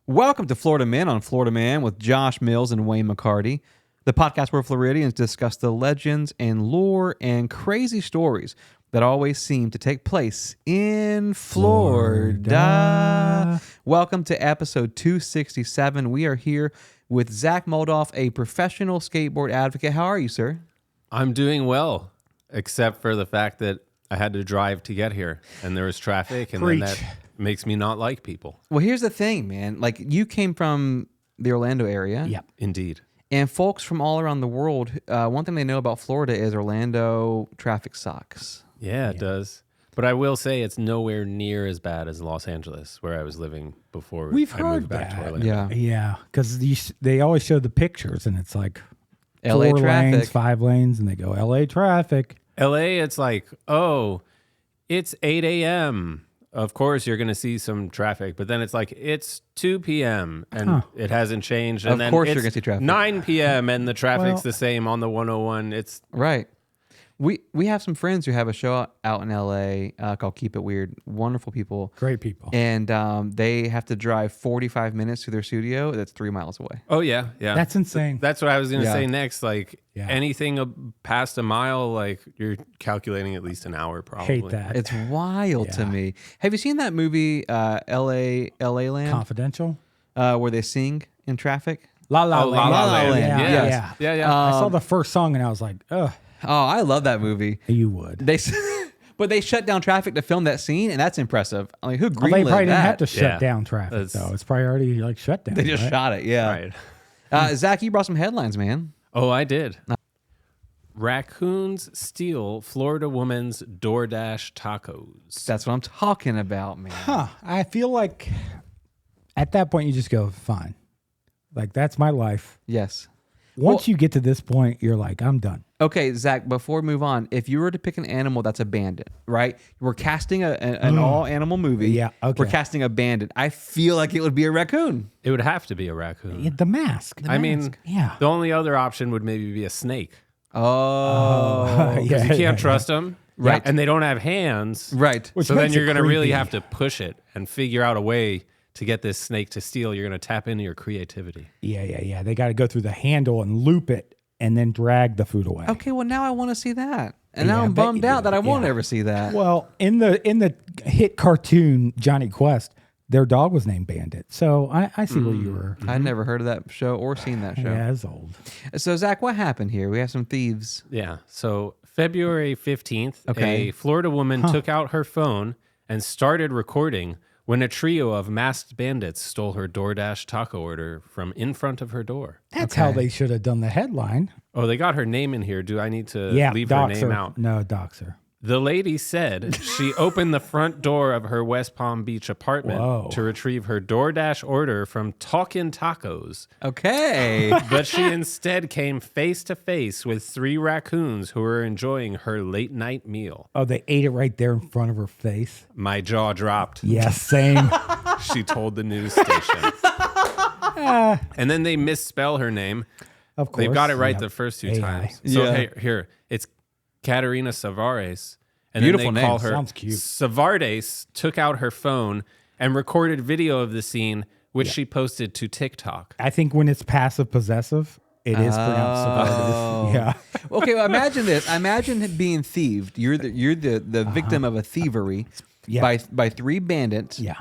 Welcome to Florida Men on Florida Man with Josh Mills and Wayne McCarty, the podcast where Floridians discuss the legends and lore and crazy stories that always seem to take place in Florida. Welcome to episode 267. We are here with Zach Moldoff, a professional skateboard advocate. How are you, sir? I'm doing well, except for the fact that I had to drive to get here, and there was traffic, and then that makes me not like people. Well, here's the thing, man. Like, you came from the Orlando area. Yep, indeed. And folks from all around the world, one thing they know about Florida is Orlando traffic sucks. Yeah, it does. But I will say it's nowhere near as bad as Los Angeles, where I was living before I moved back to Orlando. Yeah, because they always show the pictures, and it's like LA 4 traffic. lanes, 5 lanes, and they go LA traffic. LA, it's like, oh, it's 8 a.m. Of course, you're going to see some traffic, but then it's like, it's 2 p.m. and it hasn't changed. And Of then course it's you're gonna see traffic. 9 p.m. and the traffic's the same on the 101. It's Right. We have some friends who have a show out in LA called Keep It Weird. Wonderful people. Great people. And they have to drive 45 minutes to their studio that's 3 miles away. Oh, yeah. That's insane. That's what I was going to Yeah. say next. Like anything past a mile, like you're calculating at least an hour probably. Hate that. It's wild to me. Have you seen that movie, LA Land, Confidential. where they sing in traffic? La La Oh, La La Land. Land. Yes. Yeah. I saw the first song, and I was like, ugh, Oh, I love that movie. you would. But they shut down traffic to film that scene, and that's impressive. I mean, who Well, greenlit they probably didn't have that? to shut down traffic, That's- though. It's probably already like shut down. They just right? shot it, yeah. Right. Zach, you brought some headlines, man. Oh, I did. Raccoons steal Florida woman's DoorDash tacos. That's what I'm talking about, man. Huh. I feel like at that point, you just go, fine. Like, that's my life. Yes. Once you get to this point, you're like, I'm done. Okay, Zach, before we move on, if you were to pick an animal that's a bandit, right? We're casting an all-animal movie. Yeah, okay. We're casting a bandit. I feel like it would be a raccoon. It would have to be a raccoon. Yeah, the mask. I mean, Yeah. the only other option would maybe be a snake. Oh. yeah. You can't trust them. Right. And they don't have hands. Right. Which So then makes you're it going to really creepy. have to push it and figure out a way to get this snake to steal. You're going to tap into your creativity. Yeah. They got to go through the handle and loop it and then drag the food away. Okay, well, now I want to see that. And Yeah, now I I'm bet bummed you out do. that I won't Yeah. ever see that. Well, in the hit cartoon Johnny Quest, their dog was named Bandit. So I see where you were. I'd never heard of that show or seen that show. Yeah, it's old. So, Zach, what happened here? We have some thieves. Yeah. So February 15th, Okay. a Florida woman took out her phone and started recording when a trio of masked bandits stole her DoorDash taco order from in front of her door. That's how they should have done the headline. Oh, they got her name in here. Do I need to Yeah, leave her doxer. name out? No, doxer. The lady said she opened the front door of her West Palm Beach apartment Whoa. to retrieve her DoorDash order from Talkin' Tacos, Okay. but she instead came face to face with 3 raccoons who were enjoying her late night meal. Oh, they ate it right there in front of her face. My jaw dropped, Yeah, same. she told the news station. And then they misspell her name. Of course. They've got it right Yep. the first 2 AI. times. So Yeah. here, it's Caterina Savares. And Beautiful then they name. call her Sounds cute. Savardes took out her phone and recorded video of the scene, which she posted to TikTok. I think when it's passive possessive, it is pronounced Savardes. Yeah. Okay, well, imagine this. Imagine being thieved. You're the victim of a thievery Yeah. by 3 bandits. Yeah.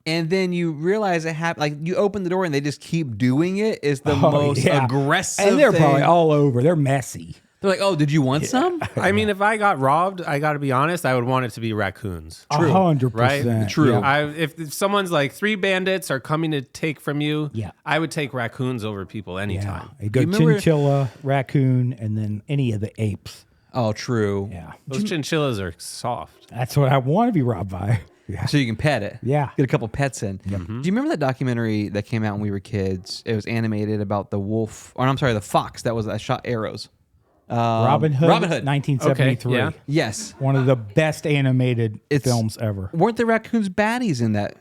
And then you realize it happened. Like, you open the door and they just keep doing it. Is the Oh, most yeah. aggressive And they're thing. probably all over. They're messy. They're like, "Oh, did you want some?" I mean, if I got robbed, I got to be honest, I would want it to be raccoons. 100%. Right? True. If someone's like 3 bandits are coming to take from you, Yeah. I would take raccoons over people Yeah. anytime. They go You remember- chinchilla, raccoon, and then any of the apes. Oh, true. Yeah. Those chinchillas are soft. That's what I want to be robbed by. Yeah. So you can pet it. Yeah. Get a couple pets in. Do you remember that documentary that came out when we were kids? It was animated about the wolf, or I'm sorry, the fox that shot arrows. Robin Hood. Robin Hood. 1973. Okay, yeah. Yes. One of the best animated films ever. Weren't the raccoons baddies in that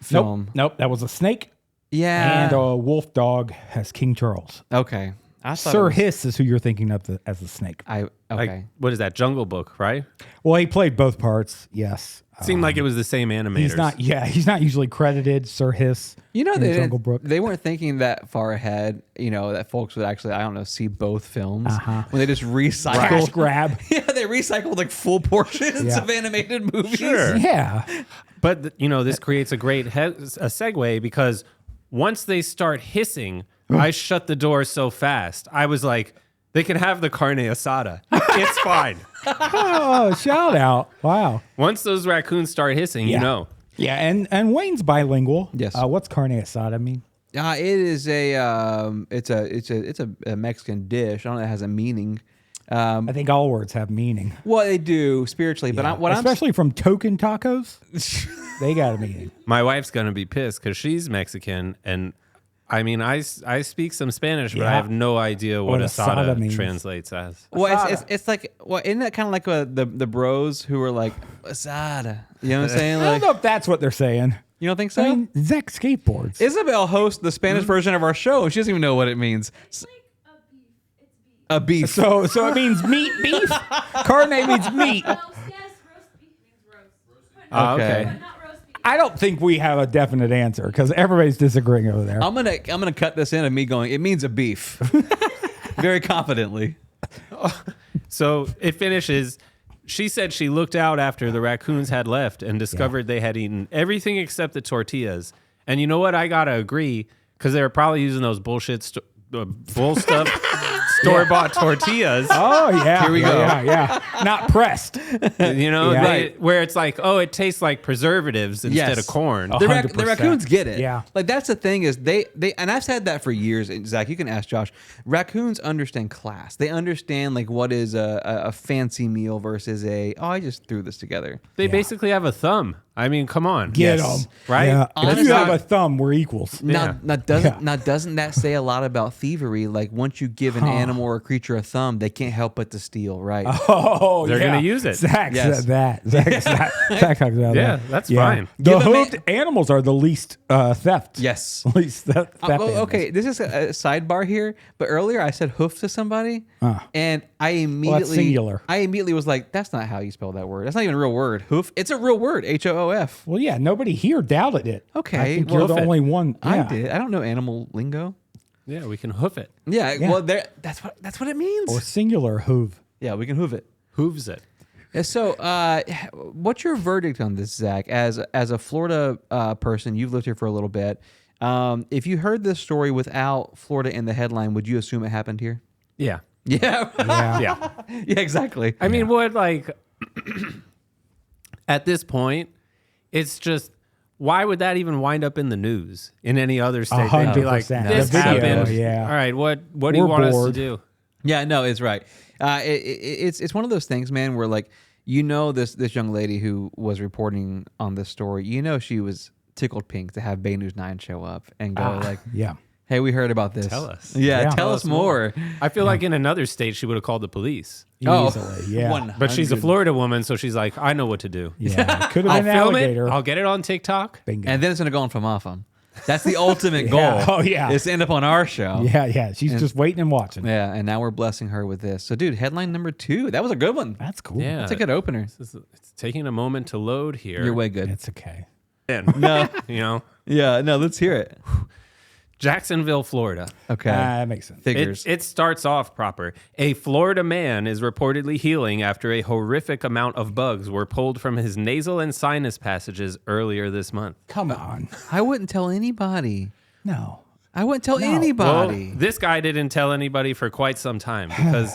film? Nope. That was a snake Yeah. and a wolf dog as King Charles. Okay. I thought Sir Hiss is who you're thinking of as the snake. okay. Like, what is that? Jungle Book, right? Well, he played both parts. Yes. Seemed like it was the same animators. He's not. Yeah, he's not usually credited. Sir Hiss. You know, in they Jungle Book. they weren't thinking that far ahead. You know, that folks would actually, I don't know, see both films when they just recycle. Cash grab. Yeah, they recycled like full portions of animated movies. Sure. Yeah. But this creates a great a segue because once they start hissing, I shut the door so fast. I was like, they can have the carne asada. It's fine. Oh, shout out! Wow. Once those raccoons start hissing, you know. Yeah, and Wayne's bilingual. Yes. What's carne asada mean? It is it's a Mexican dish. I don't know if it has a meaning. I think all words have meaning. Well, they do spiritually, but especially from token tacos, they got a meaning. My wife's going to be pissed because she's Mexican. And I mean, I speak some Spanish, but I have no idea what asada means. translates as. Well, it's like, isn't that kind of like the bros who are like, asada? You know what I'm saying? I don't Like, know if that's what they're saying. you don't think so? I mean, Zach skateboards. Isabel hosts the Spanish version of our show. She doesn't even know what it means. A beef. So it means meat beef. Carne means meat. Yes, roast beef means roast. Okay. But not roast beef. I don't think we have a definite answer because everybody's disagreeing over there. I'm gonna cut this in of me going, it means a beef. Very confidently. So it finishes. She said she looked out after the raccoons had left and discovered they had eaten everything except the tortillas. And you know what? I got to agree because they were probably using those bullshit bull stuff. Store-bought tortillas. Oh yeah, Here we go. Yeah, not pressed. You know, Yeah. right. Where it's like, oh, it tastes like preservatives instead Yes. of corn. Oh. The 100%. raccoons get it. Yeah. Like that's the thing is they and I've said that for years. And Zach, you can ask Josh. Raccoons understand class. They understand like what is a fancy meal versus I just threw this together. They basically have a thumb. I mean, come on. Get Yes. them Right? Yeah. If Honestly- you have a thumb, we're equals. Yeah. Now doesn't that say a lot about thievery? Like once you give an animal or a creature a thumb, they can't help but to steal, right? Oh, They're yeah. gonna use it. Zach Yes. said that. Zach talks about Yeah, that. that's fine. The Give a man- hoofed animals are the least theft. Yes. Least theft. animals. Okay, this is a sidebar here, but earlier I said hoof to somebody, and I immediately singular. I immediately was like, "That's not how you spell that word. That's not even a real word. Hoof. It's a real word. HOOF. Well, yeah. Nobody here doubted it. Okay, I think well, you're the hoof it. only one. I Yeah. did. I don't know animal lingo. Yeah, we can hoof it. Yeah. Yeah. Well, that's what it means. Or singular hoof. Yeah, we can hoof it. Hooves it. Yeah, so, what's your verdict on this, Zach? As a Florida person, you've lived here for a little bit. If you heard this story without Florida in the headline, would you assume it happened here? Yeah. Yeah. Yeah. Yeah. Yeah. Exactly. I mean, what, like, at this point, it's just, why would that even wind up in the news in any other state? They'd be like, 100%. this The video, happened. yeah. All right, what do you We're want us to bored. do? Yeah, no, it's right. It's one of those things, man, where like this young lady who was reporting on this story, she was tickled pink to have Bay News 9 show up and go like, Yeah. "Hey, we heard about this. Tell us. Yeah, Yeah. tell us more." I feel like in another state, she would have called the police. Easily. Yeah. 100. But she's a Florida woman, so she's like, I know what to do. Yeah. Could I'll have been an film alligator. it. I'll get it on TikTok. Bingo. And then it's gonna go on from off on. That's the ultimate Yeah. goal. Oh, yeah. Is to end up on our show. yeah. She's just waiting and watching. Yeah, and now we're blessing her with this. So, dude, headline number 2. That was a good one. That's cool. Yeah. That's a good opener. It's taking a moment to load here. You're way good. It's okay. And, No. Yeah, No, let's hear it. Jacksonville, Florida. Okay. That makes sense. Figures. It starts off proper. A Florida man is reportedly healing after a horrific amount of bugs were pulled from his nasal and sinus passages earlier this month. Come on. I wouldn't tell anybody. No. I wouldn't tell Well, anybody. this guy didn't tell anybody for quite some time because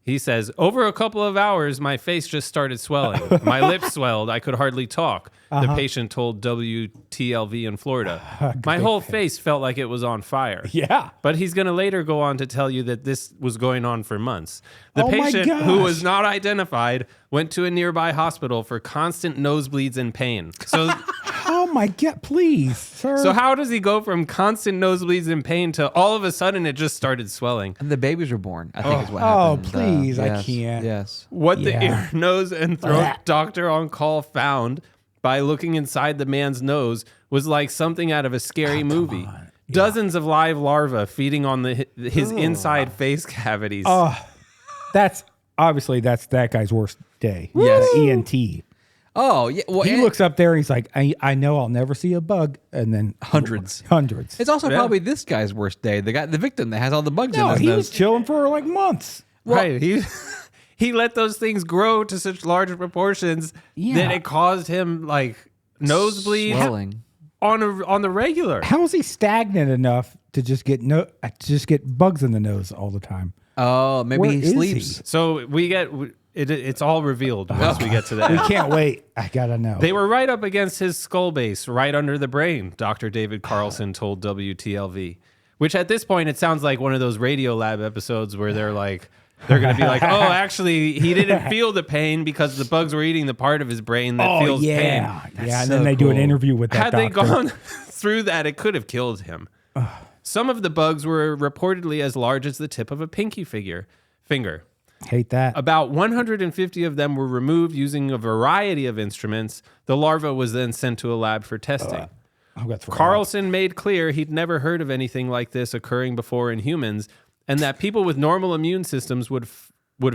he says, over a couple of hours, my face just started swelling. My lips swelled. I could hardly talk. The patient told WTLV in Florida. My whole face felt like it was on fire. Yeah. But he's going to later go on to tell you that this was going on for months. The Oh my patient, who gosh. was not identified, went to a nearby hospital for constant nosebleeds and pain. So, Oh my God, please, sir. so how does he go from constant nosebleeds and pain to all of a sudden it just started swelling? And the babies were born, I think is what Oh, happened. please, I yes, can't. Yes. What Yeah. the ear, nose, and throat doctor on call found by looking inside the man's nose was like something out of a scary movie. Dozens of live larvae feeding on his inside face cavities. That's that guy's worst day. Yes. The ENT. Oh, yeah. Well, He looks up there and he's like, I know I'll never see a bug. And then Hundreds. Hundreds. It's also probably this guy's worst day. The victim that has all the bugs in No, his he nose. was chilling for like months. Right. He let those things grow to such large proportions that it caused him like nosebleeds Swelling. on the regular. How is he stagnant enough to just get bugs in the nose all the time? Oh, maybe Where he is sleeps. he? So we get it's all revealed once we get to that. We can't wait. I gotta know. They were right up against his skull base, right under the brain, Dr. David Carlson told WTLV. Which at this point, it sounds like one of those Radio Lab episodes where they're going to be like, oh, actually, he didn't feel the pain because the bugs were eating the part of his brain that feels pain. yeah. And so then they do an cool. interview with that Had they doctor. gone through that, it could have killed him. Some of the bugs were reportedly as large as the tip of a pinky finger. Hate that. About 150 of them were removed using a variety of instruments. The larva was then sent to a lab for testing. I'm gonna throw up. Carlson made clear he'd never heard of anything like this occurring before in humans, and that people with normal immune systems would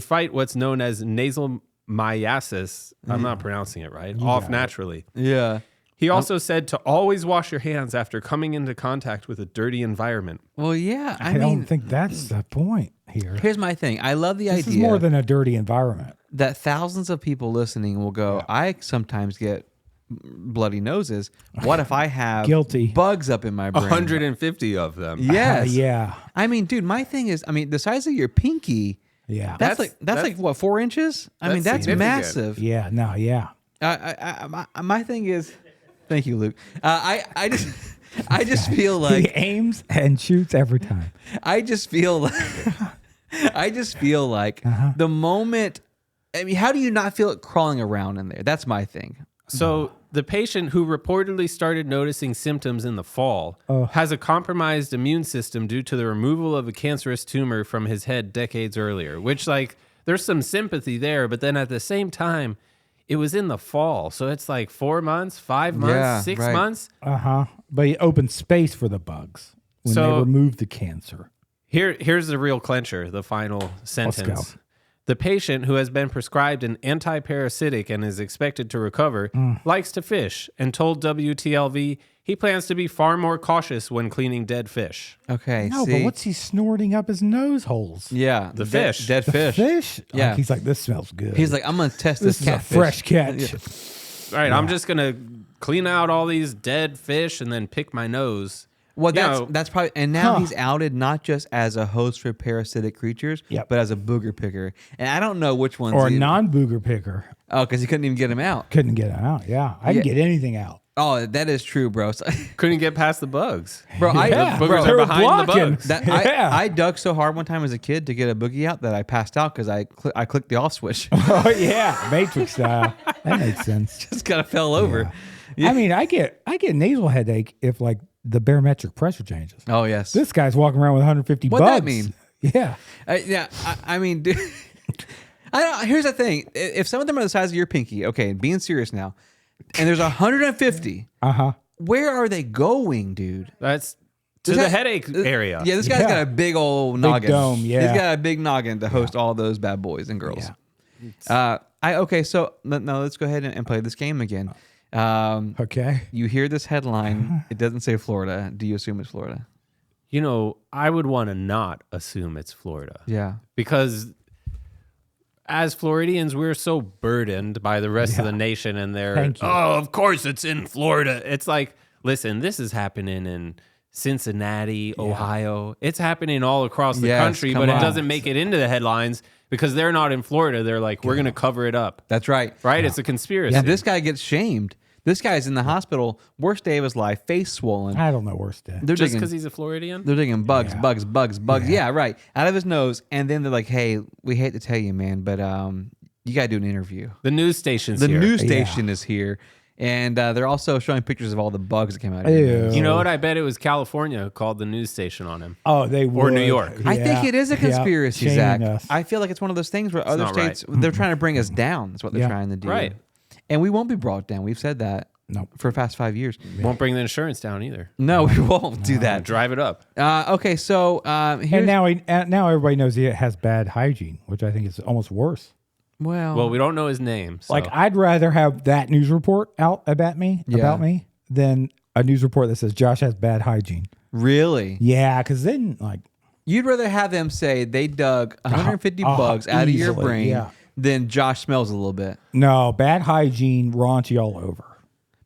fight what's known as nasal myiasis. I'm not pronouncing it right. Off naturally. Yeah. He also said to always wash your hands after coming into contact with a dirty environment. Well, yeah. I I don't mean, think that's the point here. here's my thing. I love the This is idea more than a dirty environment. that thousands of people listening will go, I sometimes get bloody noses. What if I have Guilty. bugs up in my brain? 150 of them. Yes. Yeah. I mean, dude, my thing is, the size of your pinky, Yeah. that's like what, 4 inches? that's That's significant. massive. Yeah. No. Yeah. My thing is, thank you, Luke. I just feel He like aims and shoots every time. I just feel like the moment. I mean, how do you not feel it crawling around in there? That's my thing. So the patient who reportedly started noticing symptoms in the fall has a compromised immune system due to the removal of a cancerous tumor from his head decades earlier, which there's some sympathy there. But then at the same time, it was in the fall. So it's like 4 months, 5 months, Yeah, 6 right. months. But he opened space for the bugs when they So- removed the cancer. Here's the real clencher, the final sentence. go. The patient who has been prescribed an anti-parasitic and is expected to recover likes to fish and told WTLV he plans to be far more cautious when cleaning dead fish. Okay. No, see? but what's he snorting up his nose holes? Yeah, The dead- fish. dead fish. Fish? Yeah. He's like, this smells good. He's like, I'm gonna test this, this is a catfish. fresh catch. All right, I'm just going to clean out all these dead fish and then pick my nose. Well, You that's know, that's probably, and now Huh. he's outed not just as a host for parasitic creatures, Yep. but as a booger picker. And I don't know which one's Or a he- non-booger picker. Oh, because he couldn't even get him out. Couldn't get it out. Yeah. I can Yeah. get anything out. Oh, that is true, bro. So- couldn't get past the bugs. bro, I, Yeah, boogers bro, are they were behind the blocking. bugs. that, Yeah. I dug so hard one time as a kid to get a boogie out that I passed out because I clicked the off switch. Oh, yeah. Matrix style. That makes sense. Just kind of fell over. I mean, I get nasal headache if like the barometric pressure changes. Oh, yes. This guy's walking around with 150 What'd bugs. that mean? Yeah. Yeah, I mean, dude, here's the thing. If some of them are the size of your pinky, okay, being serious now, and there's 150, where are they going, dude? That's to This the guy- headache area. Yeah, this guy's Yeah. got a big old noggin. dome, yeah. He's got a big noggin to host all those bad boys and girls. Okay, so now let's go ahead and play this game again. Okay. You hear this headline. It doesn't say Florida. Do you assume it's Florida? You know, I would want to not assume it's Florida. Yeah. Because as Floridians, we're so burdened by the rest of the nation and their, Thank you. oh, of course it's in Florida. It's like, listen, this is happening in Cincinnati, Ohio. It's happening all across the Yes, country, come but on. it doesn't make it into the headlines because they're not in Florida. They're like, we're going to cover it up. That's right. Right? It's a conspiracy. Yeah, this guy gets shamed. This guy's in the hospital, worst day of his life, face swollen. I don't know worse day. They're Just digging, because he's a Floridian? they're digging bugs. Yeah, right. Out of his nose. And then they're like, hey, we hate to tell you, man, but you got to do an interview. The news station's The here. news station is here. And they're also showing pictures of all the bugs that came out of his Ew. nose. You know what? I bet it was California who called the news station on him. Oh, they would. Or New York. I think it is a conspiracy, Zach. Shaming us. I feel like it's one of those things where other not states, they're trying to bring us down. That's what they're Yeah. trying to do. Right. And we won't be brought down. We've said that. Nope. for the past 5 years. Won't bring the insurance down either. No, we won't do that. Drive it up. Okay, so here's And now everybody knows he has bad hygiene, which I think is almost worse. Well, we don't know his name. So. Like I'd rather have that news report out about me than a news report that says Josh has bad hygiene. really, Yeah, because then like you'd rather have them say they dug 150 bugs out of your easily, brain yeah. than Josh smells a little bit. no bad hygiene, raunchy all over.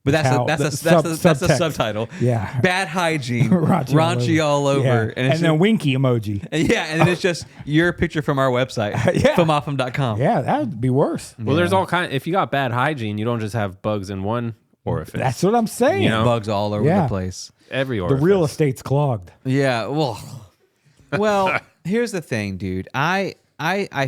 But that's How- the the subtext. subtitle. Yeah. Bad hygiene, raunchy all over. Yeah. And, it's then winky emoji. and then it's just your picture from our website, Yeah. filmoffem.com. Yeah, that would be worse. well, there's all kind. If you got bad hygiene, you don't just have bugs in one orifice. That's what I'm saying. You know? Bugs all over Yeah. the place. Every The orifice. real estate's clogged. Yeah, well, here's the thing, dude. I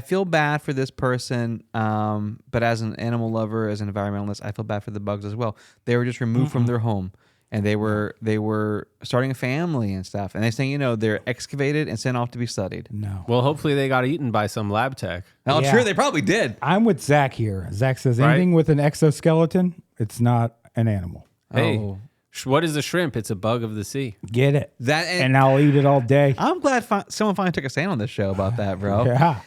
feel bad for this person, but as an animal lover, as an environmentalist, I feel bad for the bugs as well. They were just removed from their home, and they were starting a family and stuff. And they're saying, they're excavated and sent off to be studied. No. Well, hopefully they got eaten by some lab tech. I'm Yeah. sure they probably did. I'm with Zach here. Zach says Right. anything with an exoskeleton, it's not an animal. Hey, Oh. what is a shrimp? It's a bug of the sea. Get it. That And I'll eat it all day. I'm glad someone finally took a stand on this show about that, bro. Yeah.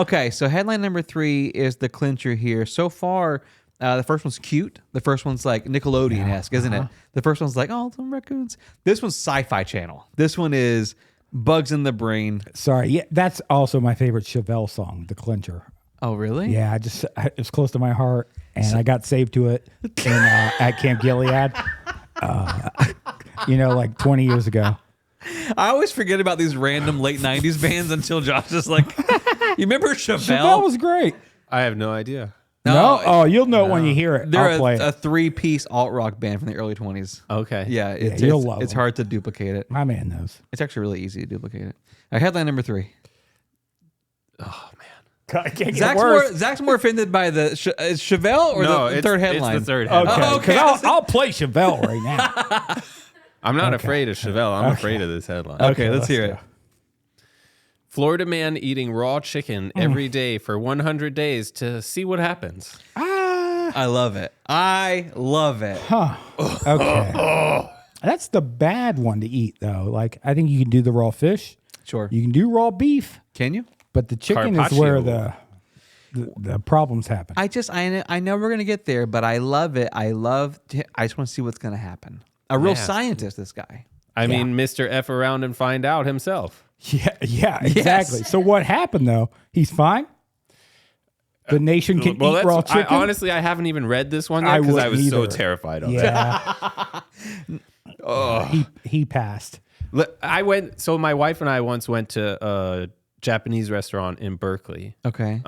Okay, so headline number 3 is the clincher here. So far, the first one's cute. The first one's like Nickelodeon-esque, isn't it? The first one's like, oh, some raccoons. This one's Sci-Fi Channel. This one is bugs in the brain. Sorry. Yeah, that's also my favorite Chevelle song, The Clincher. Oh, really? Yeah, it's close to my heart, and I got saved to it at Camp Gilead. Like 20 years ago. I always forget about these random late 90s bands until Josh is like, you remember Chevelle? Chevelle was great. I have no idea. No? Oh, you'll know it when you hear it. They're I'll play a it. 3-piece alt-rock band from the early 20s. Okay. Yeah, you'll love it's them. hard to duplicate it. My man knows. It's actually really easy to duplicate it. Headline number 3. Oh man. I can't get Zach's more offended by the is Chevelle or No, the it's- third headline? It's the third headline. Okay, Oh, okay. 'cause I'll play Chevelle right now. I'm not afraid of Chevelle. I'm afraid of this headline. Okay, let's hear it. Florida man eating raw chicken every day for 100 days to see what happens. I love it. I love it. Okay. That's the bad one to eat, though. Like, I think you can do the raw fish. Sure. You can do raw beef, Can you? but the chicken is where the problems happen. I know we're gonna get there, but I love it. I just want to see what's gonna happen. A real Yeah. scientist, this guy. I mean, Mr. F around and find out himself. Yeah, exactly. So what happened, though? He's fine? The nation can eat raw chicken? Honestly, I haven't even read this one I yet because I wouldn't was so either. terrified of it. Yeah. He passed. So my wife and I once went to a Japanese restaurant in Berkeley. Okay.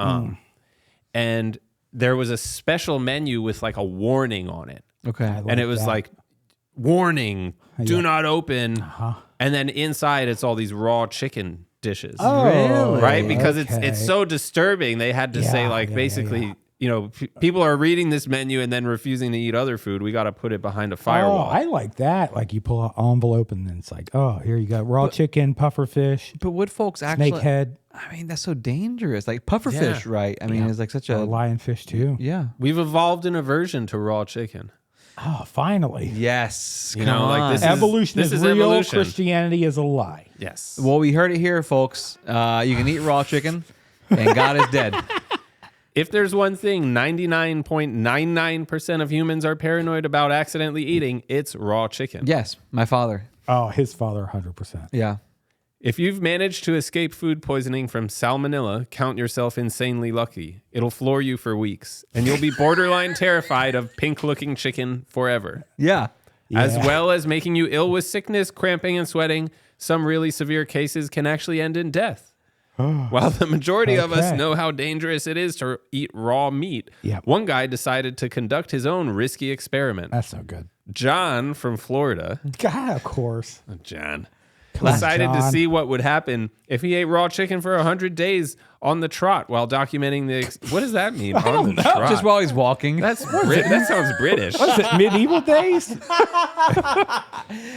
And there was a special menu with like a warning on it. Okay. And it was that. like, warning, do not open. And then inside it's all these raw chicken dishes. Really? Right? Because okay. it's so disturbing. They had to say Yeah, like yeah, basically, people are reading this menu and then refusing to eat other food. We got to put it behind a firewall. Oh, I like that. Like you pull an envelope and then it's like, oh, here you go. Raw chicken, puffer fish, But would folks actually? snake head, I mean, that's so dangerous. Like pufferfish, right? I mean, it's like such or a lionfish too. yeah. We've evolved an aversion to raw chicken. Oh, finally. Yes. You come know, like on. this Evolution this is is real. evolution. Christianity is a lie. Yes. Well, we heard it here, folks. You can eat raw chicken, and God is dead. If there's one thing 99.99% of humans are paranoid about accidentally eating, it's raw chicken. Yes, my father. Oh, his father, 100%. Yeah. If you've managed to escape food poisoning from salmonella, count yourself insanely lucky. It'll floor you for weeks, and you'll be borderline terrified of pink-looking chicken forever. Yeah. As Yeah. well as making you ill with sickness, cramping, and sweating. Some really severe cases can actually end in death. While the majority of us Okay. know how dangerous it is to eat raw meat, Yep. one guy decided to conduct his own risky experiment. That's so good. John from Florida, God, of course. John, on, decided to John. see what would happen if he ate raw chicken for 100 days on the trot while documenting the... what does that mean? On the trot? Just while he's walking. that sounds British. What is it, medieval days?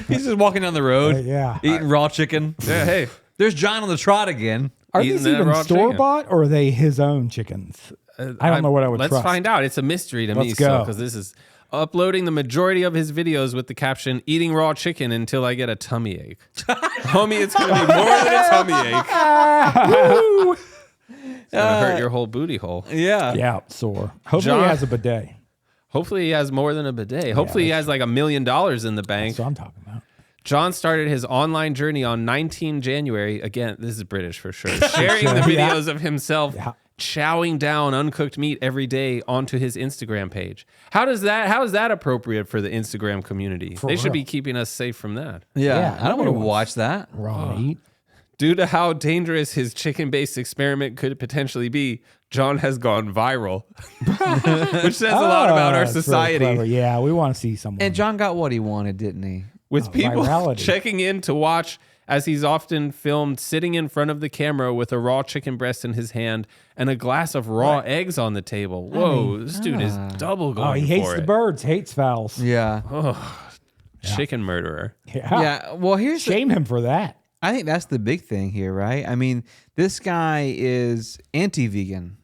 He's just walking down the road. Yeah. Eating raw chicken. Yeah, hey, There's John on the trot again. Are Eating these that even raw chicken. store-bought or are they his own chickens? I don't know what I would Let's trust. find out. It's a mystery to me Let's still go. because this is... uploading the majority of his videos with the caption, "Eating raw chicken until I get a tummy ache." Homie, it's going to be more than a tummy ache. It's going to hurt your whole booty hole. Yeah. Yeah, sore. Hopefully John- he has a bidet. Hopefully he has more than a bidet. Hopefully he has like $1 million in the bank. That's what I'm talking about. John started his online journey on 19 January. Again, this is British for sure. Sharing the Yeah. videos of himself chowing down uncooked meat every day onto his Instagram page. How is that appropriate for the Instagram community? They should real. be keeping us safe from that. Yeah. Yeah, I don't want to nobody watch that. Raw meat. Due to how dangerous his chicken-based experiment could potentially be, John has gone viral, which says a lot about our that's really society. clever. Yeah, we want to see someone. And John got what he wanted, didn't he? With people virality. checking in to watch as he's often filmed sitting in front of the camera with a raw chicken breast in his hand and a glass of raw eggs on the table. Whoa, this dude is double going he hates for the it. birds, hates fowls. Yeah. Chicken murderer. Yeah. Yeah. Well, here's the, Shame him for that. I think that's the big thing here, right? I mean, this guy is anti-vegan,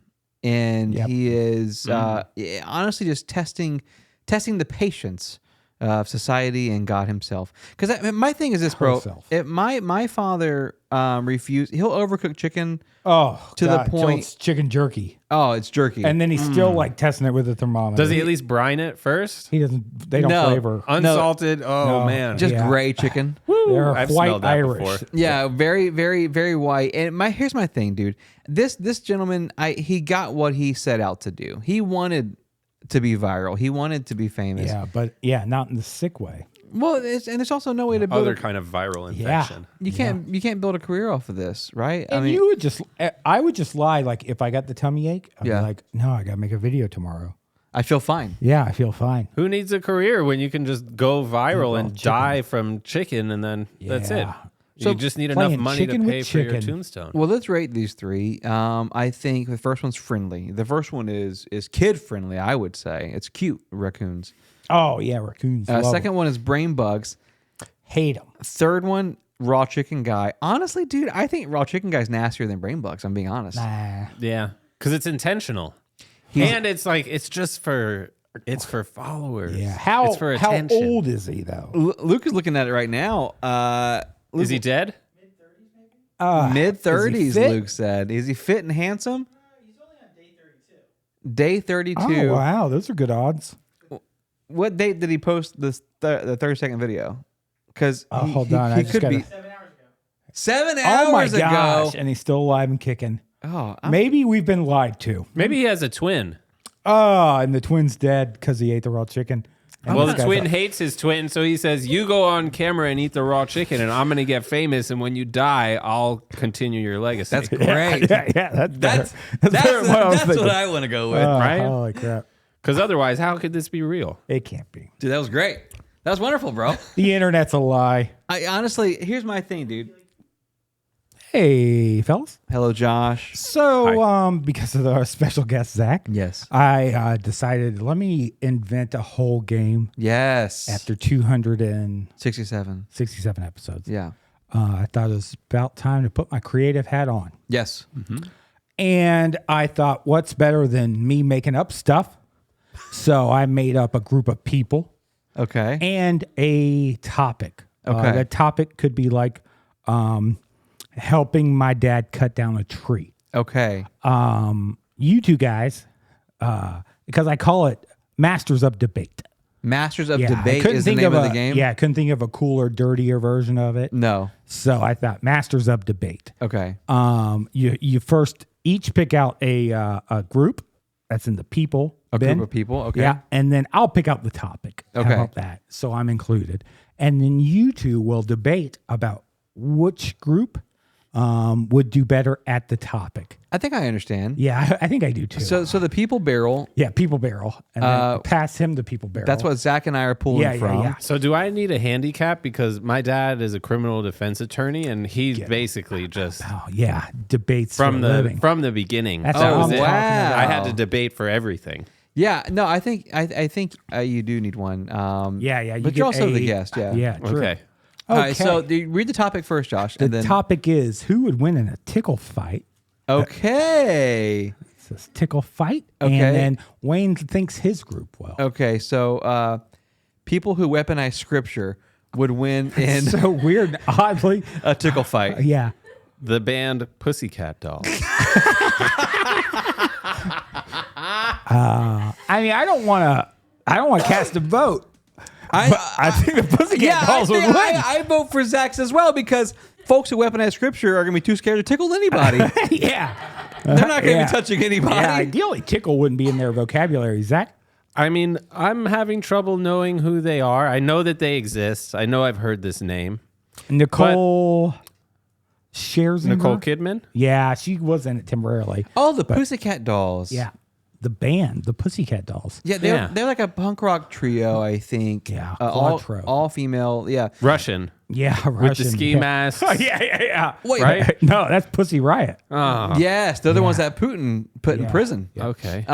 and Yep. he is honestly just testing the patience of society and God Himself. Because my thing is this, bro. Herself. My father refused. He'll overcook chicken. Oh, To the God, till point- it's chicken jerky. Oh, it's jerky. And then he's still like testing it with a thermometer. Does he at least brine it first? He doesn't. They don't No. flavor. Unsalted? Oh, No. man. just Yeah. gray chicken. They're I've white smelled that Irish. before. Yeah, very, very, very white. And here's my thing, dude. This gentleman, he got what he set out to do. He wanted to be viral. He wanted to be famous. Yeah, but not in the sick way. Well, there's also no way to build. Other kind of viral infection. You can't build a career off of this, right? And I would just lie. Like if I got the tummy ache, I'd Yeah. be like, no, I got to make a video tomorrow. I feel fine. Yeah, I feel fine. Who needs a career when you can just go viral and chicken. die from chicken and then that's it? Yeah. You just need enough playing money to chicken with pay for your chicken. tombstone. Well, let's rate these three. I think the first one's friendly. The first one is kid friendly. I would say it's cute raccoons. Oh yeah, raccoons. Love Second 'em. one is brain bugs. Hate them. Third one, raw chicken guy. Honestly, dude, I think raw chicken guy's nastier than brain bugs. I'm being honest. Nah. Yeah, because it's intentional, and it's like it's for followers. Yeah. it's for How attention. old is he though? Luke is looking at it right now. Is he dead? Mid 30s, fit? Luke said. Is he fit and handsome? He's only on day 32. Day 32. Oh wow, those are good odds. What date did he post the 30-second video? Because Hold on, I he just could gotta- be 7 Oh my hours gosh, ago. and he's still alive and kicking. Oh, Maybe we've been lied to. Maybe he has a twin. Oh, and the twin's dead because he ate the raw chicken. And Well, this the guy's twin a- hates his twin, so he says, "You go on camera and eat the raw chicken, and I'm going to get famous. And when you die, I'll continue your legacy." that's great. Yeah, that's better. That's better than what I was what thinking. I want to go with. right? Holy crap! Because otherwise, how could this be real? It can't be. Dude, that was great. That was wonderful, bro. The internet's a lie. I honestly, here's my thing, dude. Hey, fellas. Hello, Josh. So, because of our special guest Zach, Yes. I decided let me invent a whole game Yes. after 267 67. episodes. Yeah. I thought it was about time to put my creative hat on. Yes. And I thought, what's better than me making up stuff? So I made up a group of people Okay. and a topic. Okay. The topic could be like helping my dad cut down a tree. Okay. You two guys, because I call it Masters of Debate. Masters of I Debate couldn't is the think name of the a- game? Yeah, I couldn't think of a cooler, dirtier version of it. No. So I thought Masters of Debate. Okay. You first each pick out a group that's in the people. A bin. group of people. Okay. Yeah, and then I'll pick out the topic. Okay. How about that? So I'm included. And then you two will debate about which group would do better at the topic. I think I understand. Yeah, I think I do too. So the people barrel, yeah, people barrel. And then pass him the people barrel. that's what Zach and I are pulling Yeah, yeah, from. yeah. So, do I need a handicap because my dad is a criminal defense attorney, and he's basically just Oh, yeah. Debates from for a the living. from the beginning. That's that what was I'm it. talking about. I had to debate for everything. Yeah. No, I think you do need one. Yeah, yeah. But get you're also the a- guest. Yeah. Yeah, true. Okay. All right. So Okay. read the topic first, Josh. The and then topic is who would win in a tickle fight? okay. Says tickle fight. Okay. And then Wayne thinks his group will. Okay, so people who weaponize scripture would win in So weird, oddly. a tickle fight. Yeah. The band Pussycat Dolls. I mean, I don't want to cast a vote. I think the Pussycat Dolls would win. I vote for Zach's as well because folks who weaponize scripture are going to be too scared to tickle anybody. Yeah. They're not going to Yeah. be touching anybody. Yeah, ideally, tickle wouldn't be in their vocabulary. Zach? I mean, I'm having trouble knowing who they are. I know that they exist. I know I've heard this name. Nicole Scherzinger? Nicole Kidman? Yeah, she was in it temporarily. Oh, the Pussycat Dolls. Yeah. The band, the Pussycat Dolls. Yeah, they're, Yeah. they're like a punk rock trio, I think. Yeah, all quattro. all female. Yeah. Russian. Yeah, With Russian. the ski masks. yeah. Wait, Right? No, that's Pussy Riot. Oh, yes, they're the ones that Putin put in Yeah. prison. okay.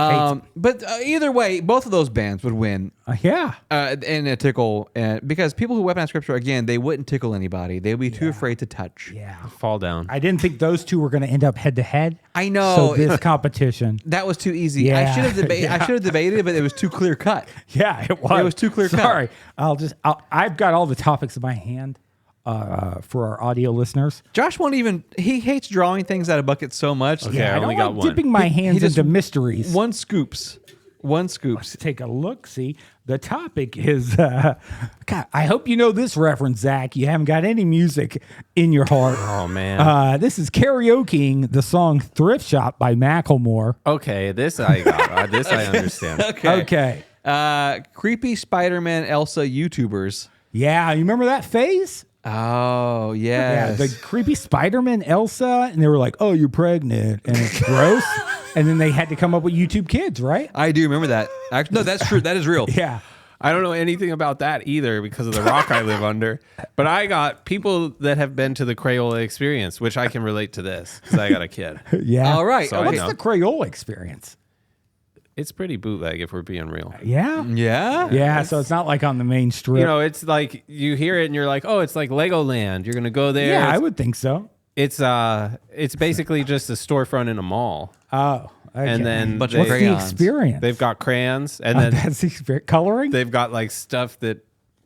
But either way, both of those bands would win Yeah. in a tickle, because people who weaponize scripture, again, they wouldn't tickle anybody. They'd be too afraid to touch. Yeah. Fall down. I didn't think those two were going to end up head to head. I know. So this competition. That was too easy. Yeah. I should have debated. I should have debated, but it was too clear cut. Yeah, it was. It was too clear-cut. Sorry. I've got all the topics in my hand for our audio listeners. Josh won't even. He hates drawing things out of buckets so much. Okay, I I only don't got like one. dipping my hands just- into mysteries. One scoops. Take a look. See, the topic is. God, I hope you know this reference, Zach. You haven't got any music in your heart. Oh, man. This is karaokeing the song "Thrift Shop" by Macklemore. Okay, this I got. This I understand. Okay. Okay. Creepy Spider-Man Elsa YouTubers. Yeah, you remember that phase? Oh Yeah, yes. the creepy Spider-Man Elsa, and they were like, "Oh, you're pregnant," and it's gross. And then they had to come up with YouTube Kids, right? I do remember that. Actually, no, that's true. That is real. Yeah. I don't know anything about that either because of the rock I live under. But I got people that have been to the Crayola experience, which I can relate to this because I got a kid. Yeah. All right. So I What's know. the Crayola experience? It's pretty bootleg if we're being real. Yeah. Yeah. Yeah. So it's not like on the main strip. You know, it's like you hear it and you're like, oh, it's like Legoland. You're gonna go there. yeah, I It's- would think so. It's basically just a storefront in a mall, Oh. Okay. and then Bunch of what's the crayons. experience? they've got crayons, and then that's the experience. Coloring? they've got like stuff that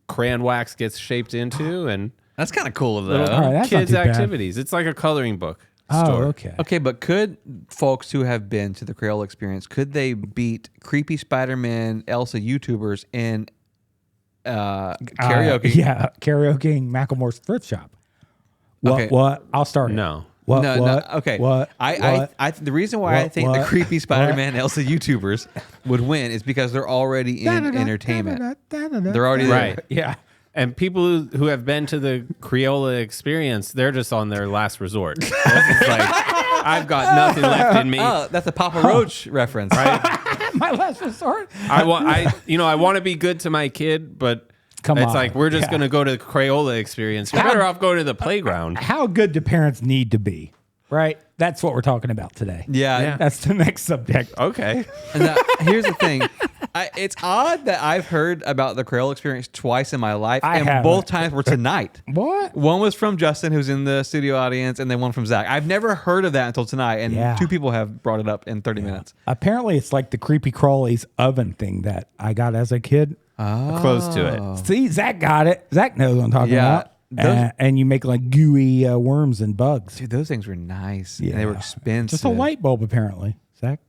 crayon wax gets shaped into, and That's kind of cool, though. All right, that's not kids too bad. activities. It's like a coloring book Oh, store. okay. Okay, but could folks who have been to the Crayola experience, could they beat creepy Spider-Man Elsa YouTubers in karaoke? Yeah, karaokeing Macklemore's thrift shop. What? Okay. What? I'll start. it. No. What? No, what? no. Okay. What? I the reason why I What? think the What? creepy Spider-Man Elsa YouTubers would win is because they're already in entertainment. They're already there. Right. Yeah. And people who have been to the Crayola experience, they're just on their last resort. It's like, I've got nothing left in me. Oh, that's a Papa Roach reference. Right? My last resort. I want to be good to my kid, but Come it's on. like we're just Yeah. gonna go to the Crayola experience. You're better off going to the playground. How good do parents need to be? Right. That's what we're talking about today. Yeah. That's the next subject. Okay. And now, here's the thing. It's odd that I've heard about the Crayola experience twice in my life, I and haven't. both times were tonight. What? One was from Justin, who's in the studio audience, and then one from Zach. I've never heard of that until tonight, and Yeah. two people have brought it up in 30 minutes. Apparently, it's like the creepy crawlies oven thing that I got as a kid. Close to it. See, Zach got it. Zach knows what I'm talking Yeah. about. Those- And you make like gooey worms and bugs. Dude, those things were nice. Yeah. And they were expensive. Just a light bulb, apparently. Zach,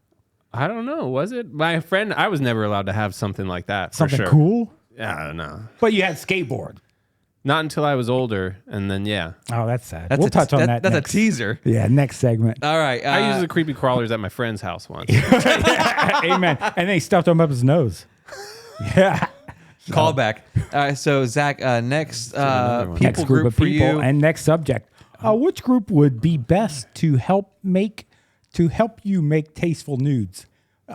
I don't know. Was it my friend? I was never allowed to have something like that. something for sure. cool. Yeah, I don't know. But you had skateboard. Not until I was older, and then yeah, Oh, that's sad. That's we'll a, touch on that. That's next. a teaser. Yeah, next segment. All right. I used the creepy crawlers at my friend's house once. Amen. And they stuffed him up his nose. Yeah. callback. All right. So, Zach, next another one. people Next group of for people you. and next subject. Which group would be best to help you make tasteful nudes?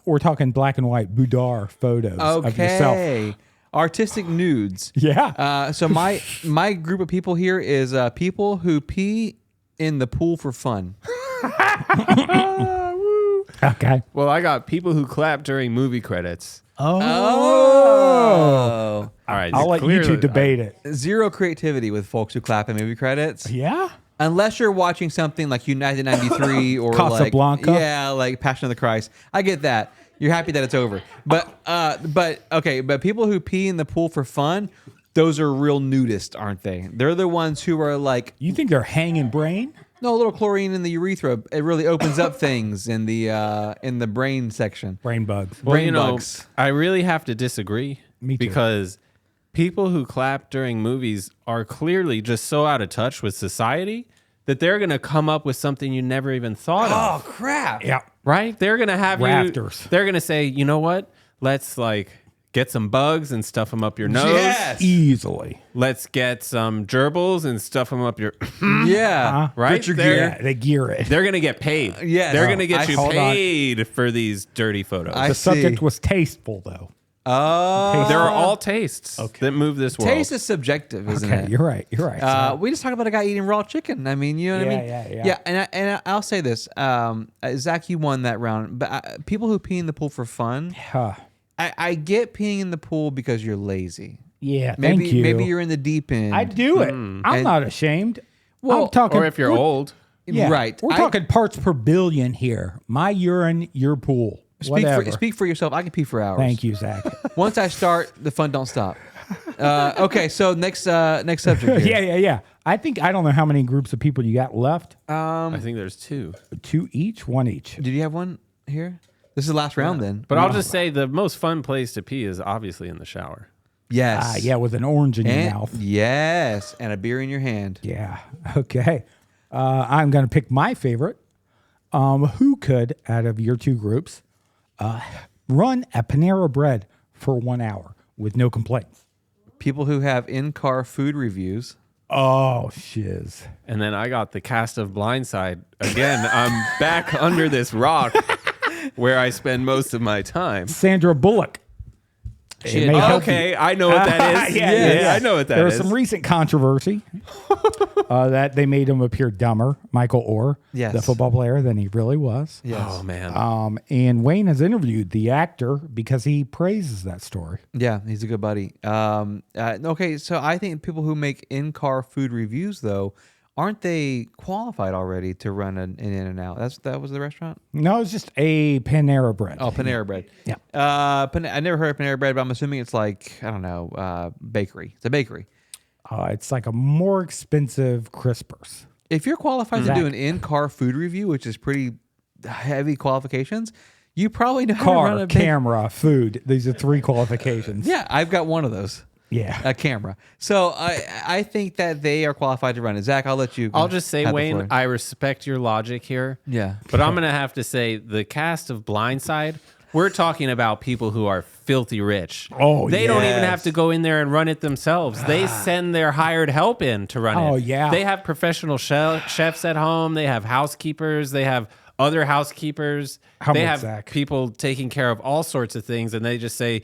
We're talking black and white boudoir photos of yourself. Okay. Artistic nudes. Yeah. So my group of people here is people who pee in the pool for fun. Okay. Well, I got people who clap during movie credits. Oh. Oh. All right, I'll let you two clearly- debate it. Zero creativity with folks who clap in movie credits. Yeah. Unless you're watching something like United 93 or Casablanca. like Passion of the Christ. I get that. You're happy that it's over. But people who pee in the pool for fun, those are real nudists, aren't they? They're the ones who are like, You think they're hanging brain? no, a little chlorine in the urethra. It really opens up things in the brain section. Brain bugs. Well, Brain bugs. I really have to disagree. Me too. Because people who clap during movies are clearly just so out of touch with society that they're going to come up with something you never even thought of. Oh crap! Yeah. Right? They're going to have Rafters. They're going to say, you know what? Let's like get some bugs and stuff them up your nose. Yes. Easily. Let's get some gerbils and stuff them up your. Yeah. Right? Get your They're- gear. Yeah, they gear it. They're going to get paid. Yes. They're going to get I- you hold on. paid for these dirty photos. I The subject see. was tasteful, though. Oh, there are all tastes that move this world. taste is subjective, isn't Okay, it? you're right. You're right. We just talked about a guy eating raw chicken. I mean, you know what I Yeah, mean? yeah. And I'll say this, Zach, you won that round. But people who pee in the pool for fun, Huh. I get peeing in the pool because you're lazy. Yeah, Maybe thank you. maybe you're in the deep end. I do it. I'm And- not ashamed. Well, I'm talking. Or if you're we're- old. yeah, right. We're talking parts per billion here. My urine, your pool. Whatever. Speak for yourself. I can pee for hours. Thank you, Zach. Once I start, the fun don't stop. Okay, so next subject here. yeah. I don't know how many groups of people you got left. I think there's two. 2 each, 1 each. Did you have one here? This is the last round then. But I'll just say the most fun place to pee is obviously in the shower. Yes. Yeah, with an orange in your And, mouth. yes, and a beer in your hand. Yeah. Okay. I'm going to pick my favorite. Who could, out of your two groups, run a Panera Bread for 1 hour with no complaints? People who have in-car food reviews. Oh, shiz. And then I got the cast of Blindside. Again, I'm back under this rock where I spend most of my time. Sandra Bullock. It may help you. Okay, I know what that is. Yeah. I know what that There is. was some recent controversy that they made him appear dumber, Michael Orr, Yes. the football player, than he really was. Yes. Oh, man. And Wayne has interviewed the actor because he praises that story. Yeah, he's a good buddy. Okay, so I think people who make in-car food reviews, though, aren't they qualified already to run an In-N-Out? That was the restaurant? No, it's just a Panera Bread. Oh, Panera Bread. Yeah. I never heard of Panera Bread, but I'm assuming it's like, I don't know, bakery. It's a bakery. It's like a more expensive Crispers. If you're qualified to Zach. do an in-car food review, which is pretty heavy qualifications, you probably know how to run Car, a bakery. camera, food. These are 3 qualifications. Yeah, I've got one of those. Yeah. A camera. So I think that they are qualified to run it. Zach, I'll let you. I'll just say, have the Wayne, floor. I respect your logic here. Yeah. But I'm going to have to say the cast of Blindside, we're talking about people who are filthy rich. Oh, They don't even yes. have to go in there and run it themselves. They send their hired help in to run it. Oh, yeah. They have professional chefs at home. They have housekeepers. They have other housekeepers. How they much, have Zach? people taking care of all sorts of things. And they just say,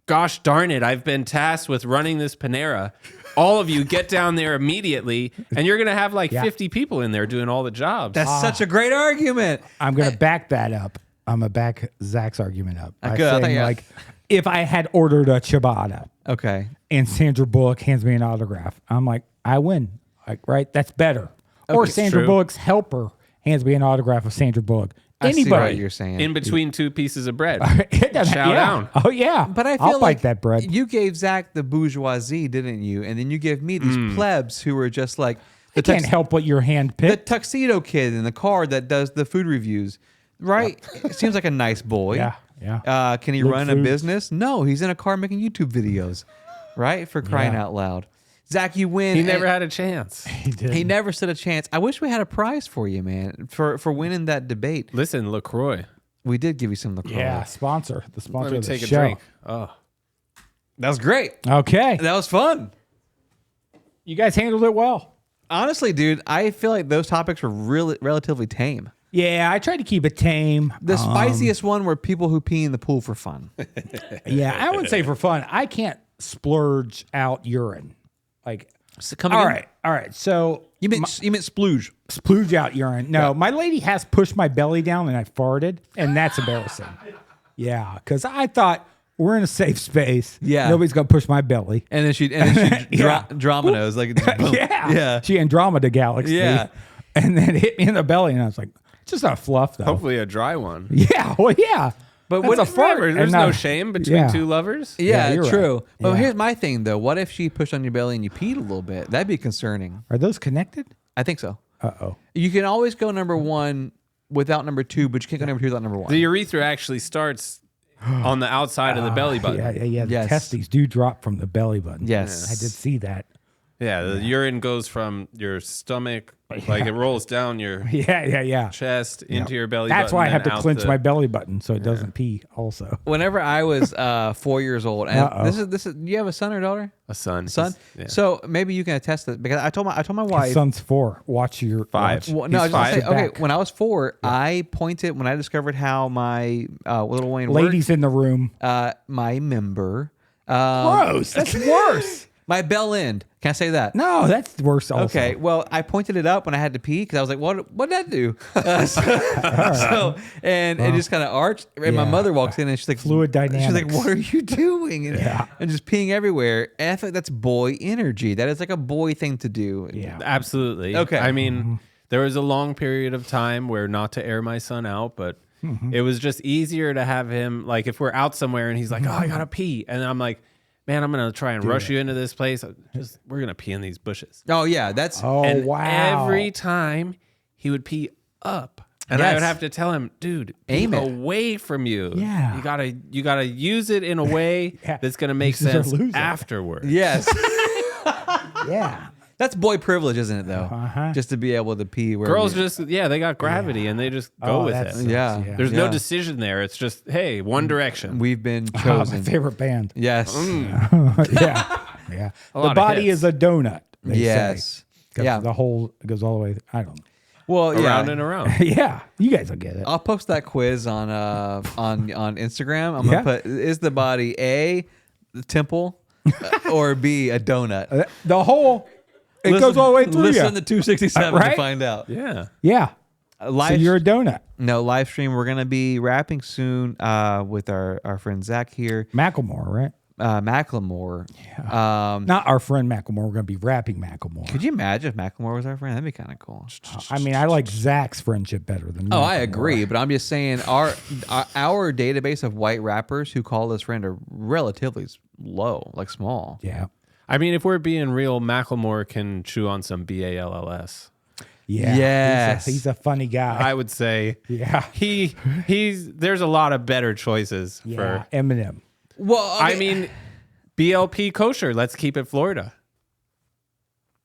gosh darn it, I've been tasked with running this Panera. All of you get down there immediately, and you're going to have like 50 people in there doing all the jobs. That's such a great argument. I'm going to back that up. I'm going to back Zach's argument up. By Good. I thought saying, you- like, if I had ordered a ciabatta Okay. and Sandra Bullock hands me an autograph, I'm like, I win. Like, right? That's better. Or it's Sandra true. Bullock's helper hands me an autograph of Sandra Bullock. I see Anybody. what you're saying. in between two pieces of bread. It doesn't- Chow yeah. down. Oh, yeah. But I feel I'll like bite that bread. You gave Zach the bourgeoisie, didn't you? And then you gave me these plebs who were just like You can't help what your hand the picked. tuxedo kid in the car that does the food reviews, right? It seems like a nice boy. Yeah, yeah. Can he Good run a foods. business? No, he's in a car making YouTube videos, right? For crying Yeah. out loud. Zach, you win. He never and had a chance. He did. He never stood a chance. I wish we had a prize for you, man, for winning that debate. Listen, LaCroix. We did give you some LaCroix. Yeah, sponsor. The Let sponsor me of the take a show. drink. Oh, That was great. Okay. That was fun. You guys handled it well. Honestly, dude, I feel like those topics were really relatively tame. Yeah, I tried to keep it tame. The spiciest one were people who pee in the pool for fun. Yeah, I wouldn't say for fun. I can't splurge out urine. Like, So come all again? right. So You meant splooge. splooge out urine. No, my lady has pushed my belly down and I farted, and that's embarrassing. Yeah, because I thought we're in a safe space. Yeah. Nobody's gonna push my belly. And then she Yeah. Drominoes like just boom. Yeah. She Andromeda Galaxy. Yeah. And then hit me in the belly, and I was like, it's just not fluff though. Hopefully a dry one. Yeah. Well, yeah. But That's what a if- fart. Remember, there's and, no shame between yeah. two lovers. Yeah, you're true. right. But Yeah. here's my thing though. What if she pushed on your belly and you peed a little bit? That'd be concerning. Are those connected? I think so. Uh-oh. You can always go number 1 without number 2, but you can't go number 2 without number 1. The urethra actually starts on the outside of the belly button. Yeah. The Yes. testes do drop from the belly button. Yes. I did see that. Yeah, the urine goes from your stomach, like it rolls down your Yeah. chest into your belly That's button. why I then have to out clench the- my belly button so it doesn't pee also. Whenever I was 4 years old, and Uh-oh. this is you have a son or daughter? A son. Son. Yeah. So maybe you can attest that because I told my My wife. son's 4. Watch your 5. watch. Well, no, I He's was just 5. saying, okay. Back. When I was 4, I pointed when I discovered how my little Wayne Ladies in the room. worked, my member, Gross. That's worse. my bell end. Can I say that? No, that's worse also. Okay, well, I pointed it up when I had to pee because I was like, "What did that do?" It just kind of arched. And my Yeah. mother walks in and she's like, Fluid She's like, dynamics. "What are you doing?" And just peeing everywhere. And I feel like that's boy energy. That is like a boy thing to do. Yeah. Absolutely. Okay. I mean, there was a long period of time where not to air my son out, but it was just easier to have him, like if we're out somewhere and he's like, "Oh, I gotta pee," and I'm like, "Man, I'm gonna try and rush you into this place. We're gonna pee in these bushes." Oh yeah, that's Oh, And wow. every time he would pee up. And I would Yes. have to tell him, dude, Aim pee it. away from you. Yeah. You gotta use it in a way Yeah. that's gonna make Use it or sense lose it. afterwards. yes. Yeah. That's boy privilege, isn't it? Though, Uh-huh. just to be able to pee where Girls just they got gravity and they just go with that it. sucks, Yeah. There's no Yeah. decision there. It's just, hey, one direction. we've been Oh, my chosen. favorite band. Yes. Yeah. Yeah. The lot of body hits. is a donut. They Yes. Say. 'Cause Yeah. The whole goes all the way. I don't know. Well, yeah. Around and around. Yeah. You guys will get it. I'll post that quiz on Instagram. I'm Yeah. gonna put: is the body A, the temple, or B, a donut? The whole. It goes all the way through Listen you. to 267 to Right? find out. Yeah. Yeah. Live, So you're a donut. no live stream. We're gonna be wrapping soon with our friend Zach here, Macklemore, right? Macklemore. Not our friend Macklemore. We're going to be rapping Macklemore. Could you imagine if Macklemore was our friend? That'd be kind of cool. I mean, I like Zach's friendship better than Oh, I Macklemore. agree, but I'm just saying our database of white rappers who call us friend are relatively low, like small. Yeah. I mean, if we're being real, Macklemore can chew on some BALLS. Yeah. Yes. He's a funny guy. I would say yeah. he's there's a lot of better choices Yeah. for Eminem. Well, I mean BLP kosher. Let's keep it Florida.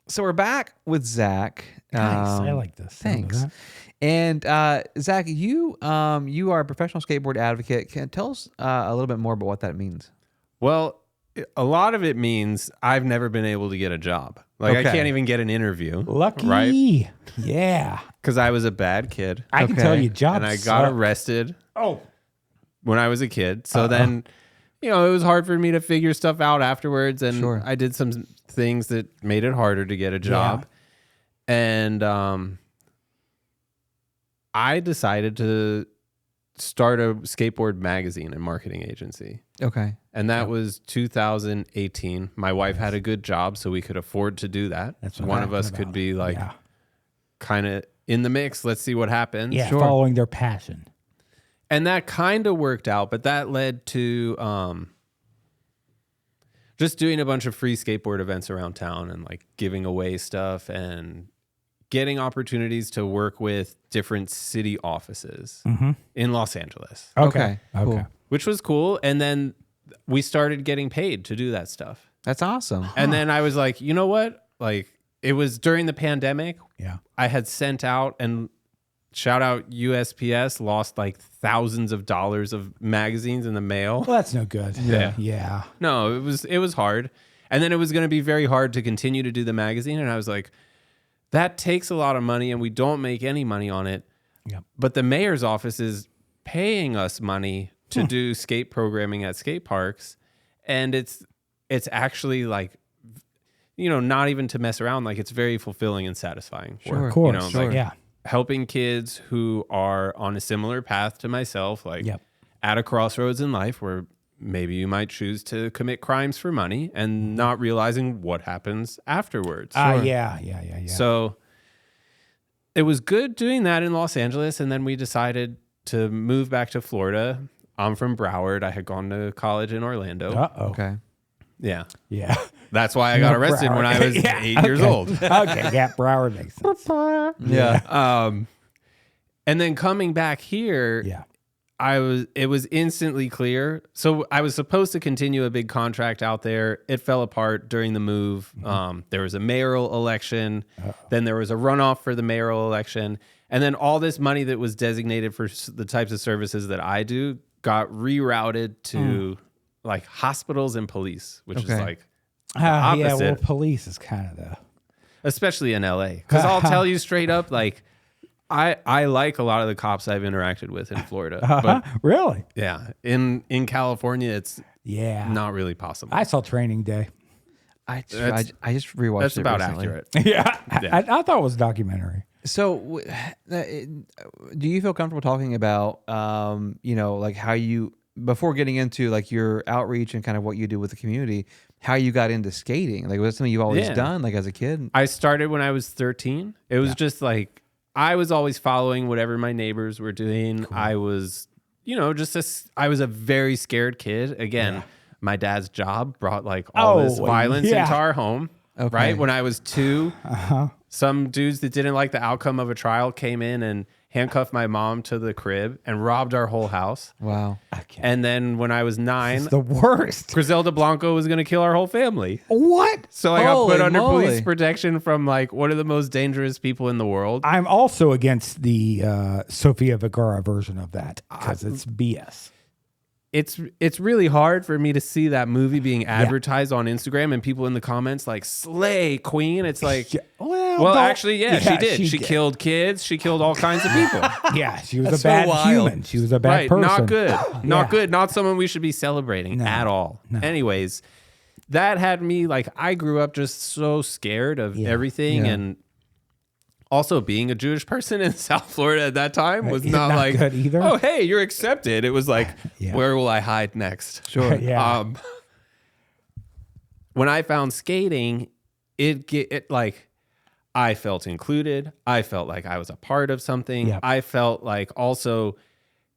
so we're back with Zach. Nice. I like this. Thanks. And Zach, you are a professional skateboard advocate. Can tell us a little bit more about what that means? Well, a lot of it means I've never been able to get a job. Like Okay. I can't even get an interview. Lucky. Right? Yeah. Because I was a bad kid. I can Okay. tell you jobs. And I got suck. arrested Oh. when I was a kid. So then, it was hard for me to figure stuff out afterwards. And Sure. I did some things that made it harder to get a job. And I decided to start a skateboard magazine and marketing agency. Okay. And that was 2018. My wife had a good job, so we could afford to do that. That's what One I'm of us talking could about. be like Yeah. kind of in the mix. Let's see what happens. Yeah. Sure. Following their passion. And that kind of worked out, but that led to just doing a bunch of free skateboard events around town and like giving away stuff and getting opportunities to work with different city offices in Los Angeles, Okay. Okay. Cool. which was cool. And then we started getting paid to do that stuff. That's awesome. And then I was like, you know what? Like it was during the pandemic. Yeah. I had sent out, and shout out USPS, lost like thousands of dollars of magazines in the mail. Well, that's no good. Yeah. Yeah. No, it was hard. And then it was going to be very hard to continue to do the magazine. And I was like, that takes a lot of money and we don't make any money on it. Yep. But the mayor's office is paying us money to do skate programming at skate parks. And it's actually like, not even to mess around. Like it's very fulfilling and satisfying. Sure. work, Of course. you know, like yeah. helping kids who are on a similar path to myself, like Yep. at a crossroads in life where maybe you might choose to commit crimes for money and not realizing what happens afterwards. Yeah. So it was good doing that in Los Angeles. And then we decided to move back to Florida. I'm from Broward. I had gone to college in Orlando. Uh-oh. Okay. Yeah. Yeah. That's why I got You're arrested when I Broward. was Yeah, 8 years okay. old. Okay, yeah, Broward makes sense. Yeah. And then coming back here, Yeah. it was instantly clear. So I was supposed to continue a big contract out there. It fell apart during the move. There was a mayoral election. Then there was a runoff for the mayoral election. And then all this money that was designated for the types of services that I do got rerouted to like hospitals and police, which is like the Yeah, opposite. well, police is kind of the... Especially in LA. Because I'll tell you straight up, like, I like a lot of the cops I've interacted with in Florida. But Really? yeah, in California, it's Yeah. not really possible. I saw Training Day. I just rewatched That's it about recently. accurate. Yeah. Yeah. I thought it was a documentary. So, do you feel comfortable talking about, like how you, before getting into like your outreach and kind of what you do with the community, how you got into skating? Like, was that something you've always Yeah. done, like as a kid? I started when I was 13. It was just like, I was always following whatever my neighbors were doing. I was, I was a very scared kid. Again, my dad's job brought like all this violence into our home. Okay. Right? When I was 2, some dudes that didn't like the outcome of a trial came in and handcuffed my mom to the crib and robbed our whole house. Wow. And then when I was 9, It's the worst. Griselda Blanco was going to kill our whole family. What? So I got put Holy under moly. police protection from like one of the most dangerous people in the world. I'm also against the Sofia Vergara version of that because it's BS. It's really hard for me to see that movie being advertised on Instagram and people in the comments like slay queen. It's like, well, don't- actually, she did. She killed kids. She killed all kinds of people. Yeah, she was That's a so bad wild. human. She was a bad Right. person. Not good. Not Yeah. good. Not someone we should be celebrating at all. Anyways, that had me like, I grew up just so scared of everything. Yeah. And also being a Jewish person in South Florida at that time was not, Not like, good either. oh, hey, you're accepted. It was like, Yeah. where will I hide next? Sure. Yeah. When I found skating, it like, I felt included. I felt like I was a part of something. Yep. I felt like also,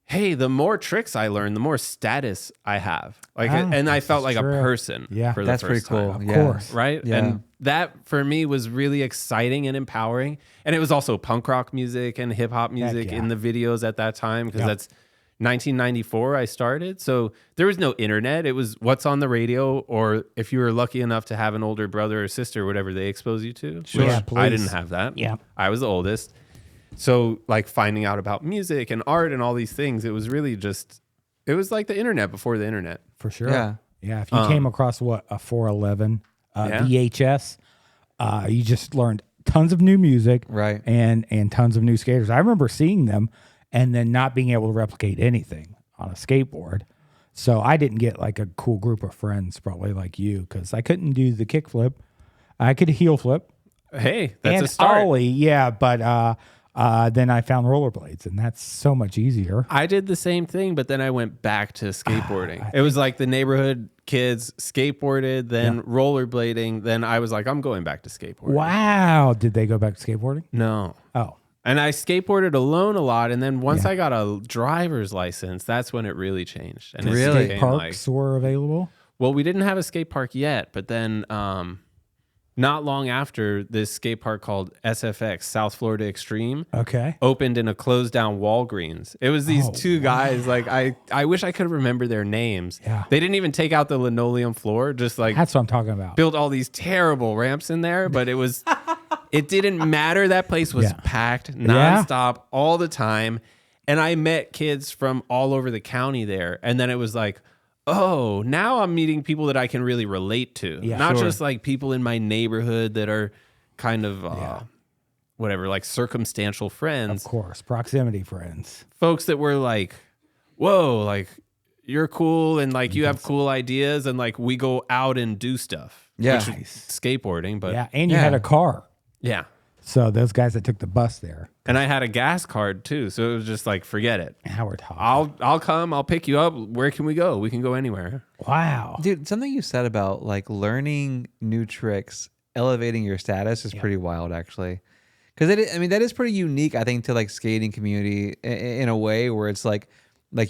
hey, the more tricks I learn, the more status I have. Like, and I felt like true. a person. Yeah. for the That's pretty first cool. time. Of Yeah. course. Right. Yeah. And that for me was really exciting and empowering. And it was also punk rock music and hip hop music yeah. in the videos at that time because that's 1994 I started. So there was no internet. It was what's on the radio, or if you were lucky enough to have an older brother or sister, whatever they expose you to. Sure. which Yeah, I please. didn't have that. Yeah. I was the oldest. So like finding out about music and art and all these things, it was really just, it was like the internet before the internet. For sure. Yeah. Yeah. If you came across a 411 Yeah. VHS, you just learned tons of new music, Right. And tons of new skaters. I remember seeing them and then not being able to replicate anything on a skateboard. So I didn't get like a cool group of friends, probably like you, because I couldn't do the kickflip. I could heel flip Hey, that's and a start. ollie, yeah, but then I found rollerblades, and that's so much easier. I did the same thing, but then I went back to skateboarding. It was like the neighborhood kids skateboarded, then rollerblading. Then I was like, I'm going back to skateboarding. Wow, did they go back to skateboarding? No. Oh, And I skateboarded alone a lot. And then once I got a driver's license, that's when it really changed. And it Really? became parks were available. well, we didn't have a skate park yet, but then not long after, this skate park called SFX, South Florida Extreme, Okay. opened in a closed down Walgreens. It was these two guys. Like I wish I could remember their names. Yeah. They didn't even take out the linoleum floor, just like That's what I'm talking about. built all these terrible ramps in there, but it didn't matter. That place was packed nonstop all the time. And I met kids from all over the county there. And then it was like, oh, now I'm meeting people that I can really relate to. Yeah. Not Sure. just like people in my neighborhood that are kind of whatever, like circumstantial friends. Of course, proximity friends. Folks that were like, whoa, like you're cool and like you have cool ideas and like we go out and do stuff. Yeah. Which is skateboarding, but Yeah, and you had a car. yeah. So those guys that took the bus there, And I had a gas card too, so it was just like, forget it. Howard Hawk. I'll come. I'll pick you up. Where can we go? We can go anywhere. Wow. Dude, something you said about like learning new tricks, elevating your status is pretty wild, actually. Because I mean, that is pretty unique, I think, to like skating community in a way where it's like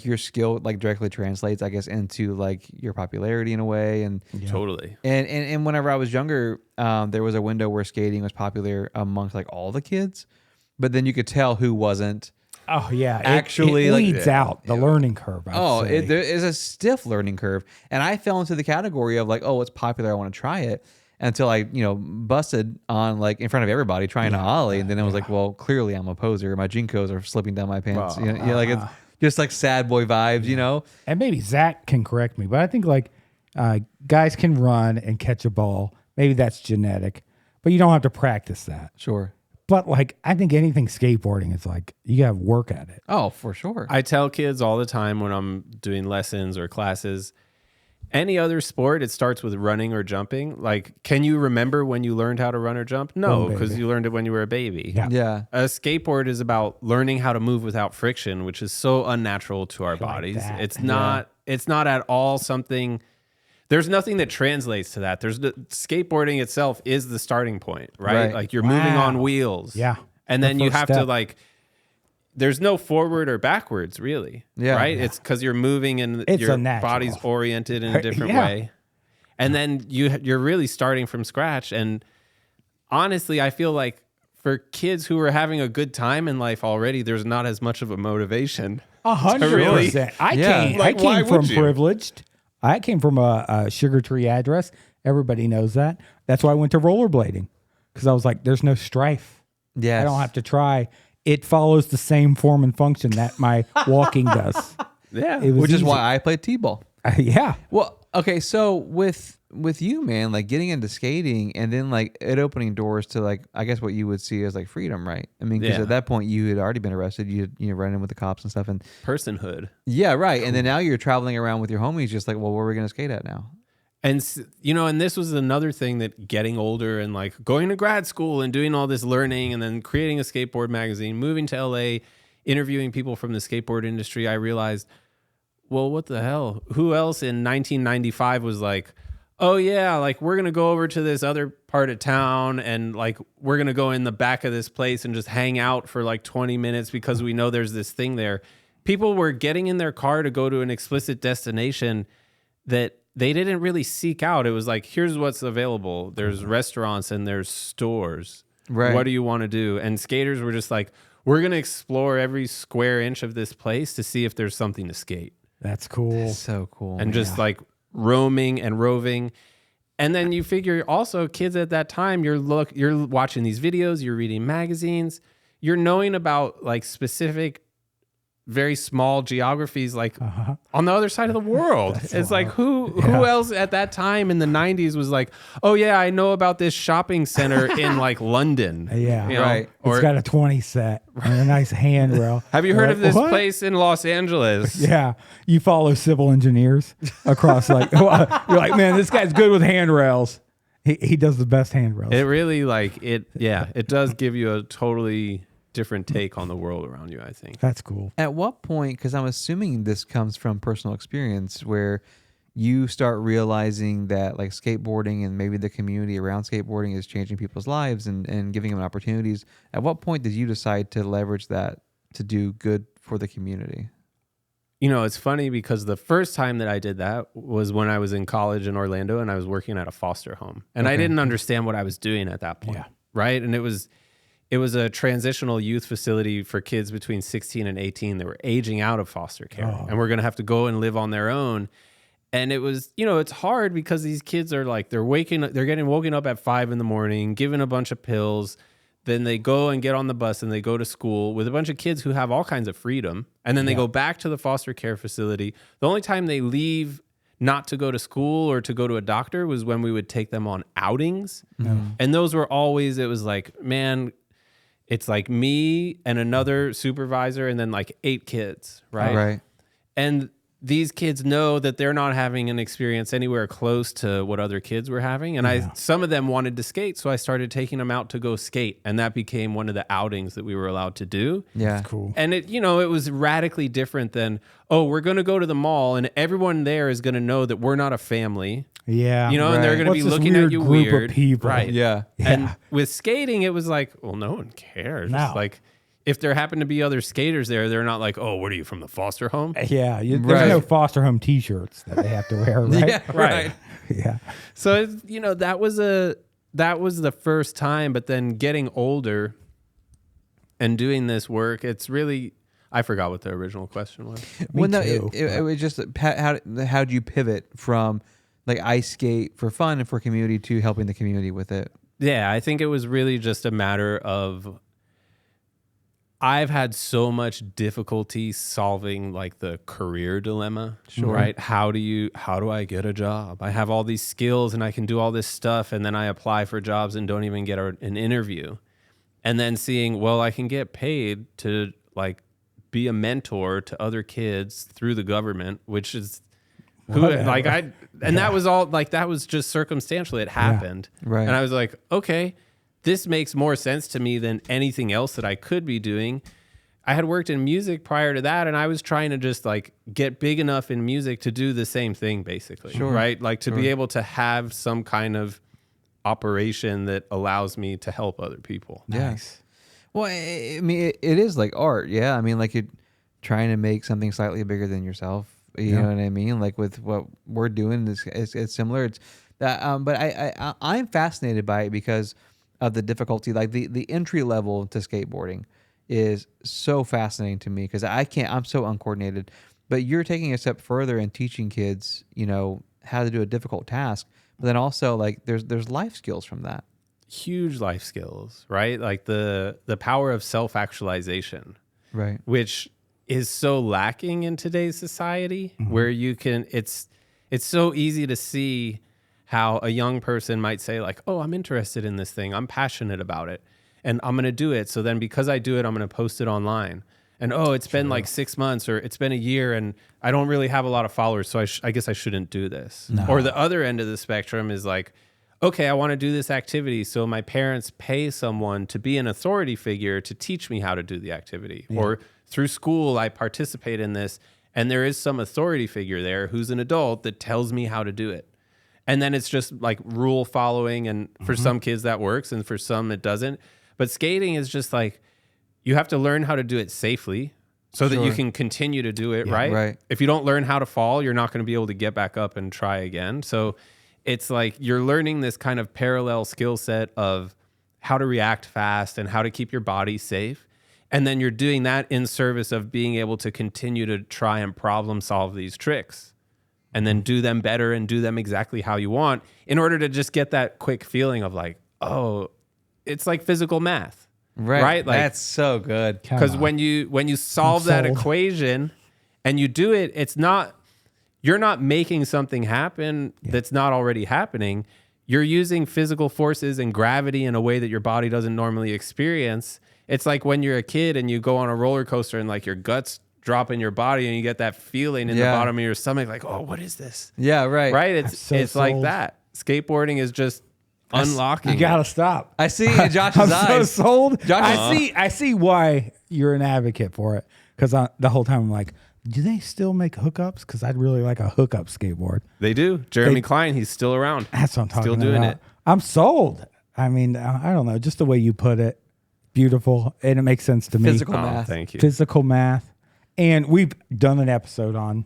your skill like directly translates, I guess, into like your popularity in a way. And Totally. and whenever I was younger, there was a window where skating was popular amongst like all the kids, but then you could tell who wasn't. Oh yeah. Actually, it like- leads out the learning curve. I'd say. There is a stiff learning curve, and I fell into the category of like, oh, it's popular, I want to try it, until I busted on like in front of everybody trying to ollie, and then it was like, well, clearly I'm a poser. My jinkos are slipping down my pants. Like it's just like sad boy vibes, And maybe Zach can correct me, but I think like guys can run and catch a ball. Maybe that's genetic, but you don't have to practice that. Sure. But like, I think anything skateboarding is like, you got to work at it. Oh, for sure. I tell kids all the time when I'm doing lessons or classes, any other sport, it starts with running or jumping. Like, can you remember when you learned how to run or jump? No, baby. because you learned it when you were a baby. Yeah. Yeah. A skateboard is about learning how to move without friction, which is so unnatural to our bodies. that. It's not at all something. There's nothing that translates to that. Skateboarding itself is the starting point, right? Right. Like you're moving on Wow. wheels. Yeah. And The then you first have to step. like, there's no forward or backwards really. Yeah. Right. Yeah. It's because you're moving and It's your a natural. body's oriented in a different Yeah. way. And then you're really starting from scratch. And honestly, I feel like for kids who are having a good time in life already, there's not as much of a motivation. 100%. I Yeah. came, Like, I why came from would you? privileged. I came from a Sugar Tree address. Everybody knows that. That's why I went to rollerblading, because I was like, there's no strife. Yes. I don't have to try. It follows the same form and function that my walking does. Yeah. It was Which is easy. why I played t-ball. Yeah. Well, okay, so with you, man, like getting into skating and then like it opening doors to like I guess what you would see as like freedom, right? I mean, because Yeah. at that point you had already been arrested, you running with the cops and stuff, and Personhood. yeah, right. And then now you're traveling around with your homies, just like, well, where are we gonna skate at now? And and this was another thing that getting older and like going to grad school and doing all this learning and then creating a skateboard magazine, moving to LA, interviewing people from the skateboard industry, I realized, well, what the hell? Who else in 1995 was like, oh yeah, like we're going to go over to this other part of town and like we're going to go in the back of this place and just hang out for like 20 minutes because we know there's this thing there. People were getting in their car to go to an explicit destination that they didn't really seek out. It was like, here's what's available. There's restaurants and there's stores. Right. What do you want to do? And skaters were just like, we're going to explore every square inch of this place to see if there's something to skate. That's cool. So cool. And just like roaming and roving. And then you figure also kids at that time, you're watching these videos, you're reading magazines, you're knowing about like specific very small geographies like on the other side of the world. It's like who else at that time in the 90s was like, oh yeah, I know about this shopping center in like London. Yeah. You know? Right. It's got a 20 set and a nice handrail. Have you You're heard like, of this "What?" place in Los Angeles? Yeah. You follow civil engineers across like, you're like, man, this guy's good with handrails. He does the best handrails. It really it does give you a totally different take on the world around you, I think. That's cool. At what point, because I'm assuming this comes from personal experience, where you start realizing that like skateboarding and maybe the community around skateboarding is changing people's lives and giving them opportunities. At what point did you decide to leverage that to do good for the community? You know, it's funny because the first time that I did that was when I was in college in Orlando and I was working at a foster home. And I didn't understand what I was doing at that point. Yeah. Right. And it was a transitional youth facility for kids between 16 and 18 that were aging out of foster care and we're going to have to go and live on their own. And it was, it's hard because these kids are like, they're getting woken up at 5 a.m, given a bunch of pills. Then they go and get on the bus and they go to school with a bunch of kids who have all kinds of freedom. And then they go back to the foster care facility. The only time they leave not to go to school or to go to a doctor was when we would take them on outings. And those were always, it was like, man, it's like me and another supervisor and then like 8 kids, right? Right. And these kids know that they're not having an experience anywhere close to what other kids were having. And some of them wanted to skate. So I started taking them out to go skate. And that became one of the outings that we were allowed to do. Yeah. Cool. And it was radically different than, oh, we're going to go to the mall and everyone there is going to know that we're not a family. Yeah. And they're going to be What's this looking at you group of weird. people? Right. Yeah. And with skating, it was like, well, no one cares. No. It's like, if there happen to be other skaters there, they're not like, oh, what are you, from the foster home? Yeah. There's Right. no foster home T-shirts that they have to wear, right? Yeah. Right. Yeah. So, that was the first time, but then getting older and doing this work, it's really, I forgot what the original question was. Well, no, too, it was just how do you pivot from like ice skate for fun and for community to helping the community with it? Yeah, I think it was really just a matter of, I've had so much difficulty solving like the career dilemma, right? How do I get a job? I have all these skills and I can do all this stuff, and then I apply for jobs and don't even get an interview. And then seeing, well, I can get paid to like be a mentor to other kids through the government, which is that was all like, that was just circumstantial. It happened. Right. And I was like, okay, this makes more sense to me than anything else that I could be doing. I had worked in music prior to that, and I was trying to just like get big enough in music to do the same thing, basically. Sure. Right? Like to be able to have some kind of operation that allows me to help other people. Nice. Well, I mean, it is like art. Yeah. I mean, like you're trying to make something slightly bigger than yourself. You know what I mean? Like with what we're doing, it's similar. It's that, but I'm fascinated by it because of the difficulty. Like the entry level to skateboarding is so fascinating to me because I'm so uncoordinated. But you're taking a step further and teaching kids, how to do a difficult task. But then also like there's life skills from that. Huge life skills, right? Like the power of self-actualization, Right. which is so lacking in today's society, where you can, it's so easy to see how a young person might say like, oh, I'm interested in this thing. I'm passionate about it and I'm going to do it. So then because I do it, I'm going to post it online. And, oh, it's been like 6 months or it's been a year and I don't really have a lot of followers. So I guess I shouldn't do this. No. Or the other end of the spectrum is like, okay, I want to do this activity. So my parents pay someone to be an authority figure to teach me how to do the activity. Or through school, I participate in this. And there is some authority figure there who's an adult that tells me how to do it. And then it's just like rule following. And for some kids that works and for some it doesn't. But skating is just like, you have to learn how to do it safely so that you can continue to do it, right? Right. If you don't learn how to fall, you're not going to be able to get back up and try again. So it's like you're learning this kind of parallel skill set of how to react fast and how to keep your body safe. And then you're doing that in service of being able to continue to try and problem solve these tricks and then do them better and do them exactly how you want in order to just get that quick feeling of like, oh, it's like physical math. Right? Like, That's so good. because when you solve that sold. equation and you do it, you're not making something happen that's not already happening. You're using physical forces and gravity in a way that your body doesn't normally experience. It's like when you're a kid and you go on a roller coaster and like your guts drop in your body and you get that feeling in the bottom of your stomach, like, oh, what is this? Yeah, right. Right? It's so it's like sold. that. Skateboarding is just unlocking. You gotta stop. I see in Josh's I'm so eyes. sold. Josh- I see why you're an advocate for it. Because the whole time I'm like, do they still make hookups? Because I'd really like a hookup skateboard. They do. Jeremy Klein, he's still around. That's what I'm talking Still about. doing it. I'm sold. I mean, I don't know, just the way you put it, beautiful, and it makes sense to me. Physical Oh, math. thank you. Physical math, and we've done an episode on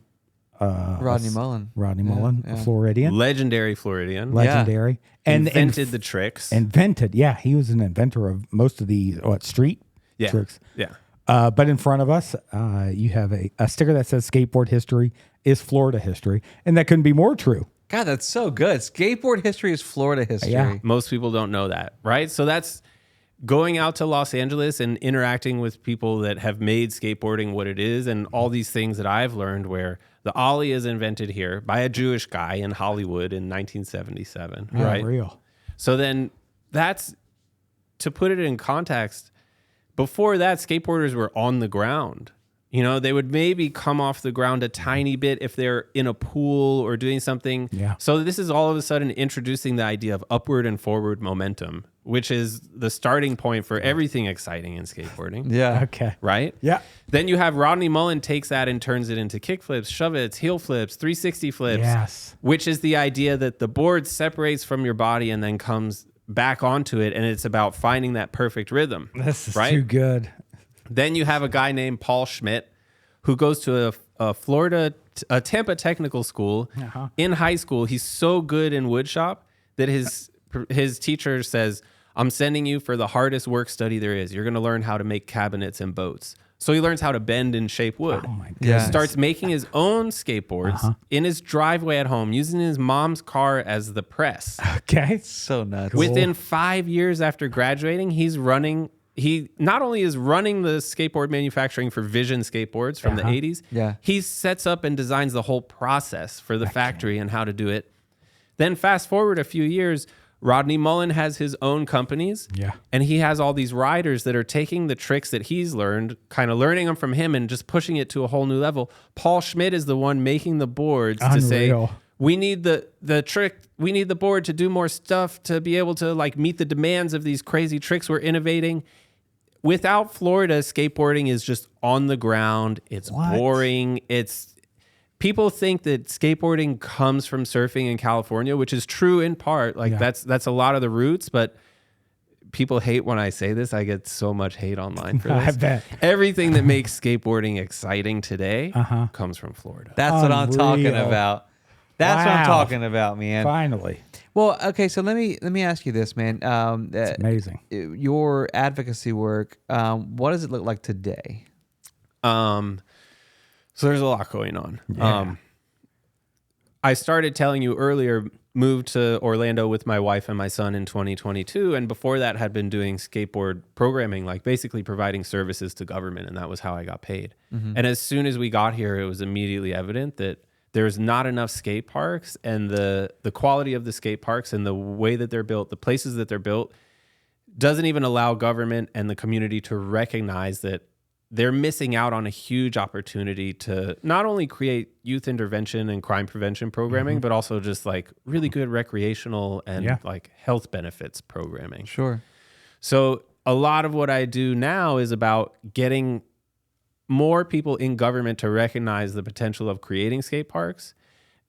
Rodney Mullen. Mullen, a Floridian, Legendary Floridian. legendary, and Invented the tricks. invented. Yeah, he was an inventor of most of the street yeah. tricks. Yeah. But in front of us, you have a sticker that says skateboard history is Florida history. And that couldn't be more true. God, that's so good. Skateboard history is Florida history. Yeah. Most people don't know that, right? So that's going out to Los Angeles and interacting with people that have made skateboarding what it is and all these things that I've learned where the Ollie is invented here by a Jewish guy in Hollywood in 1977, Yeah, right? real. So then that's, to put it in context, before that, skateboarders were on the ground. You know, they would maybe come off the ground a tiny bit if they're in a pool or doing something. Yeah. So this is all of a sudden introducing the idea of upward and forward momentum, which is the starting point for everything exciting in skateboarding. Yeah. Okay. Right? Yeah. Then you have Rodney Mullen takes that and turns it into kick flips, shove it's, heel flips, 360 flips, Yes. which is the idea that the board separates from your body and then comes back onto it. And it's about finding that perfect rhythm. This is right? too good. Then you have a guy named Paul Schmidt who goes to a Tampa technical school. In high school. He's so good in woodshop that his teacher says, I'm sending you for the hardest work study there is. You're going to learn how to make cabinets and boats. So he learns how to bend and shape wood. Oh my Yeah. goodness. Starts making his own skateboards in his driveway at home, using his mom's car as the press. Okay. So nuts. Within 5 years after graduating, he not only is running the skateboard manufacturing for Vision skateboards from the 80s, he sets up and designs the whole process for the factory and how to do it. Then fast forward a few years, Rodney Mullen has his own companies. Yeah. And he has all these riders that are taking the tricks that he's learned, kind of learning them from him and just pushing it to a whole new level. Paul Schmidt is the one making the boards to say, Unreal. we need the trick, we need the board to do more stuff to be able to like meet the demands of these crazy tricks we're innovating. Without Florida, skateboarding is just on the ground. It's boring. People think that skateboarding comes from surfing in California, which is true in part. Like that's a lot of the roots, but people hate when I say this. I get so much hate online for this. I bet. Everything that makes skateboarding exciting today comes from Florida. That's what I'm talking Unreal. about. That's what I'm Wow. talking about, man. Finally. Well, okay, so let me ask you this, man. It's amazing. Your advocacy work, what does it look like today? So there's a lot going on. Yeah. I started telling you earlier, moved to Orlando with my wife and my son in 2022. And before that had been doing skateboard programming, like basically providing services to government. And that was how I got paid. And as soon as we got here, it was immediately evident that there's not enough skate parks, and the quality of the skate parks and the way that they're built, the places that they're built, doesn't even allow government and the community to recognize that they're missing out on a huge opportunity to not only create youth intervention and crime prevention programming, but also just like really good recreational and like health benefits programming. Sure. So a lot of what I do now is about getting more people in government to recognize the potential of creating skate parks.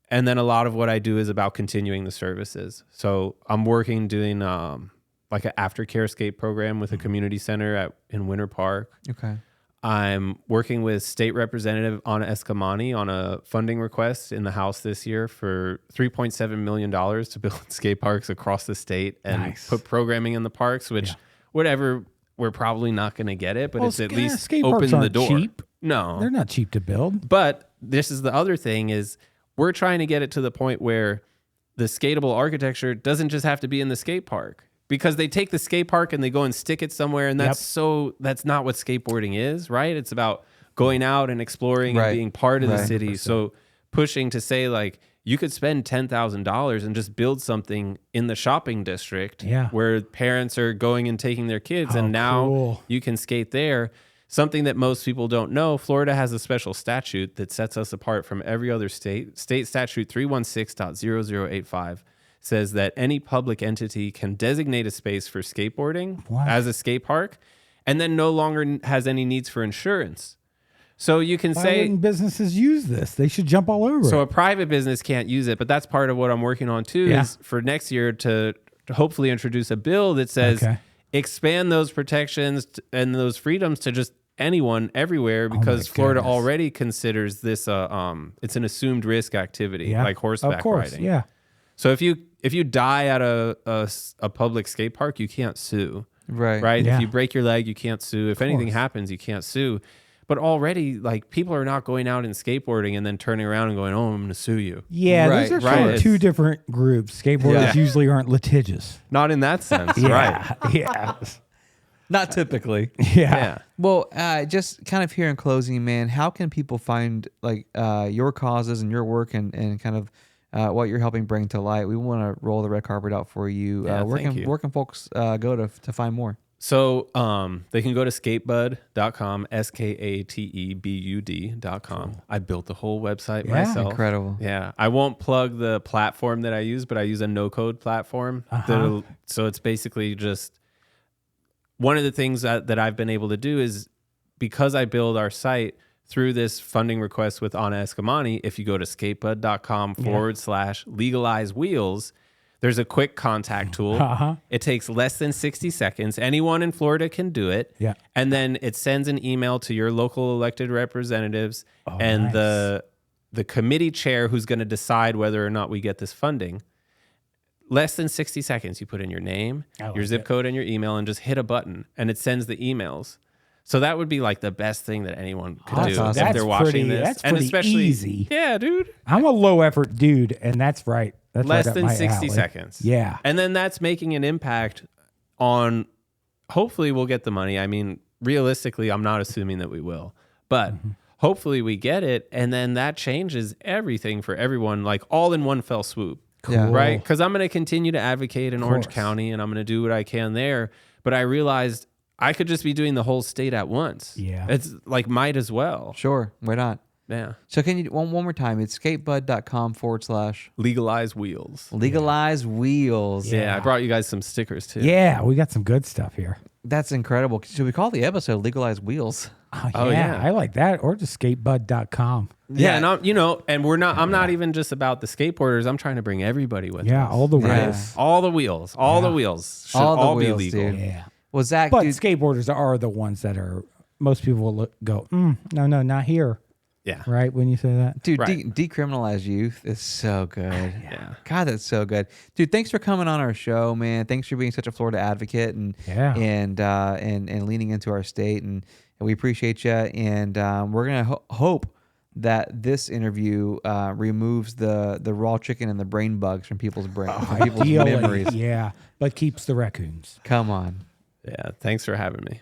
And then a lot of what I do is about continuing the services. So I'm working doing like an aftercare skate program with a community center in Winter Park. Okay. I'm working with State Representative Anna Escamani on a funding request in the House this year for $3.7 million to build skate parks across the state and put programming in the parks, which whatever, we're probably not going to get it, but it's at least skate parks open the aren't door. cheap. No. They're not cheap to build. But this is the other thing is we're trying to get it to the point where the skatable architecture doesn't just have to be in the skate park, because they take the skate park and they go and stick it somewhere. And that's not what skateboarding is, right? It's about going out and exploring and being part of the city. 100%. So pushing to say like, you could spend $10,000 and just build something in the shopping district where parents are going and taking their kids. And now you can skate there. Something that most people don't know, Florida has a special statute that sets us apart from every other state. State statute 316.0085 says that any public entity can designate a space for skateboarding as a skate park and then no longer has any needs for insurance. So you can Why say wouldn't businesses use this? They should jump all over so it. a private business can't use it, but that's part of what I'm working on too is for next year to hopefully introduce a bill that says expand those protections and those freedoms to just anyone everywhere, because Florida already considers this it's an assumed risk activity like horseback riding. Yeah. So if you die at a public skate park, you can't sue. Right? Yeah. If you break your leg, you can't sue. If anything happens, you can't sue. But already, like, people are not going out and skateboarding and then turning around and going, "Oh, I'm going to sue you." Yeah, those are sort of two different groups. Skateboarders usually aren't litigious. Not in that sense, right? Yeah. Not typically. Yeah. Well, just kind of here in closing, man, how can people find like your causes and your work and kind of what you're helping bring to light? We want to roll the red carpet out for you. Yeah, Where thank you. can folks go to find more? So they can go to skatebud.com, skatebud.com. I built the whole website myself. Incredible. Yeah. I won't plug the platform that I use, but I use a no-code platform. So it's basically just one of the things that I've been able to do is because I build our site through this funding request with Anna Escamani, if you go to skatebud.com/legalize wheels, there's a quick contact tool. It takes less than 60 seconds. Anyone in Florida can do it. Yeah. And then it sends an email to your local elected representatives and nice. the committee chair who's going to decide whether or not we get this funding. Less than 60 seconds. You put in your name, your zip code, and your email, and just hit a button, and it sends the emails. So that would be like the best thing that anyone could do awesome. if That's they're watching pretty- this. that's And pretty especially, easy. Yeah, dude. I'm a low effort dude, and that's right. That's Less right up than my 60 alley. seconds. Yeah. And then that's making an impact on, hopefully we'll get the money. I mean, realistically, I'm not assuming that we will, but hopefully we get it. And then that changes everything for everyone, like all in one fell swoop. Yeah. Right? Because I'm going to continue to advocate in Orange course. County and I'm going to do what I can there. But I realized I could just be doing the whole state at once. Yeah. It's like, might as well. Sure. Why not? Yeah. So can you one more time? It's skatebud.com/ Legalize wheels. legalize wheels. Yeah. I brought you guys some stickers too. Yeah, we got some good stuff here. That's incredible. Should we call the episode Legalize Wheels? Oh, yeah. I like that. Or just skatebud.com. Yeah, and I'm not even just about the skateboarders. I'm trying to bring everybody with Yeah, us. all the Yeah. wheels. All the wheels should All the all wheels, be legal. dude. Yeah. Well, Zach, But dude, skateboarders are the ones that are, most people will go, no, not here. Yeah. Right? When you say that? dude, Right. decriminalize youth is so good. Yeah. God, that's so good, dude. Thanks for coming on our show, man. Thanks for being such a Florida advocate and and leaning into our state, and we appreciate you. And we're gonna hope that this interview removes the raw chicken and the brain bugs from people's from people's Ideally, memories. yeah, but keeps the raccoons. Come on. Yeah. Thanks for having me.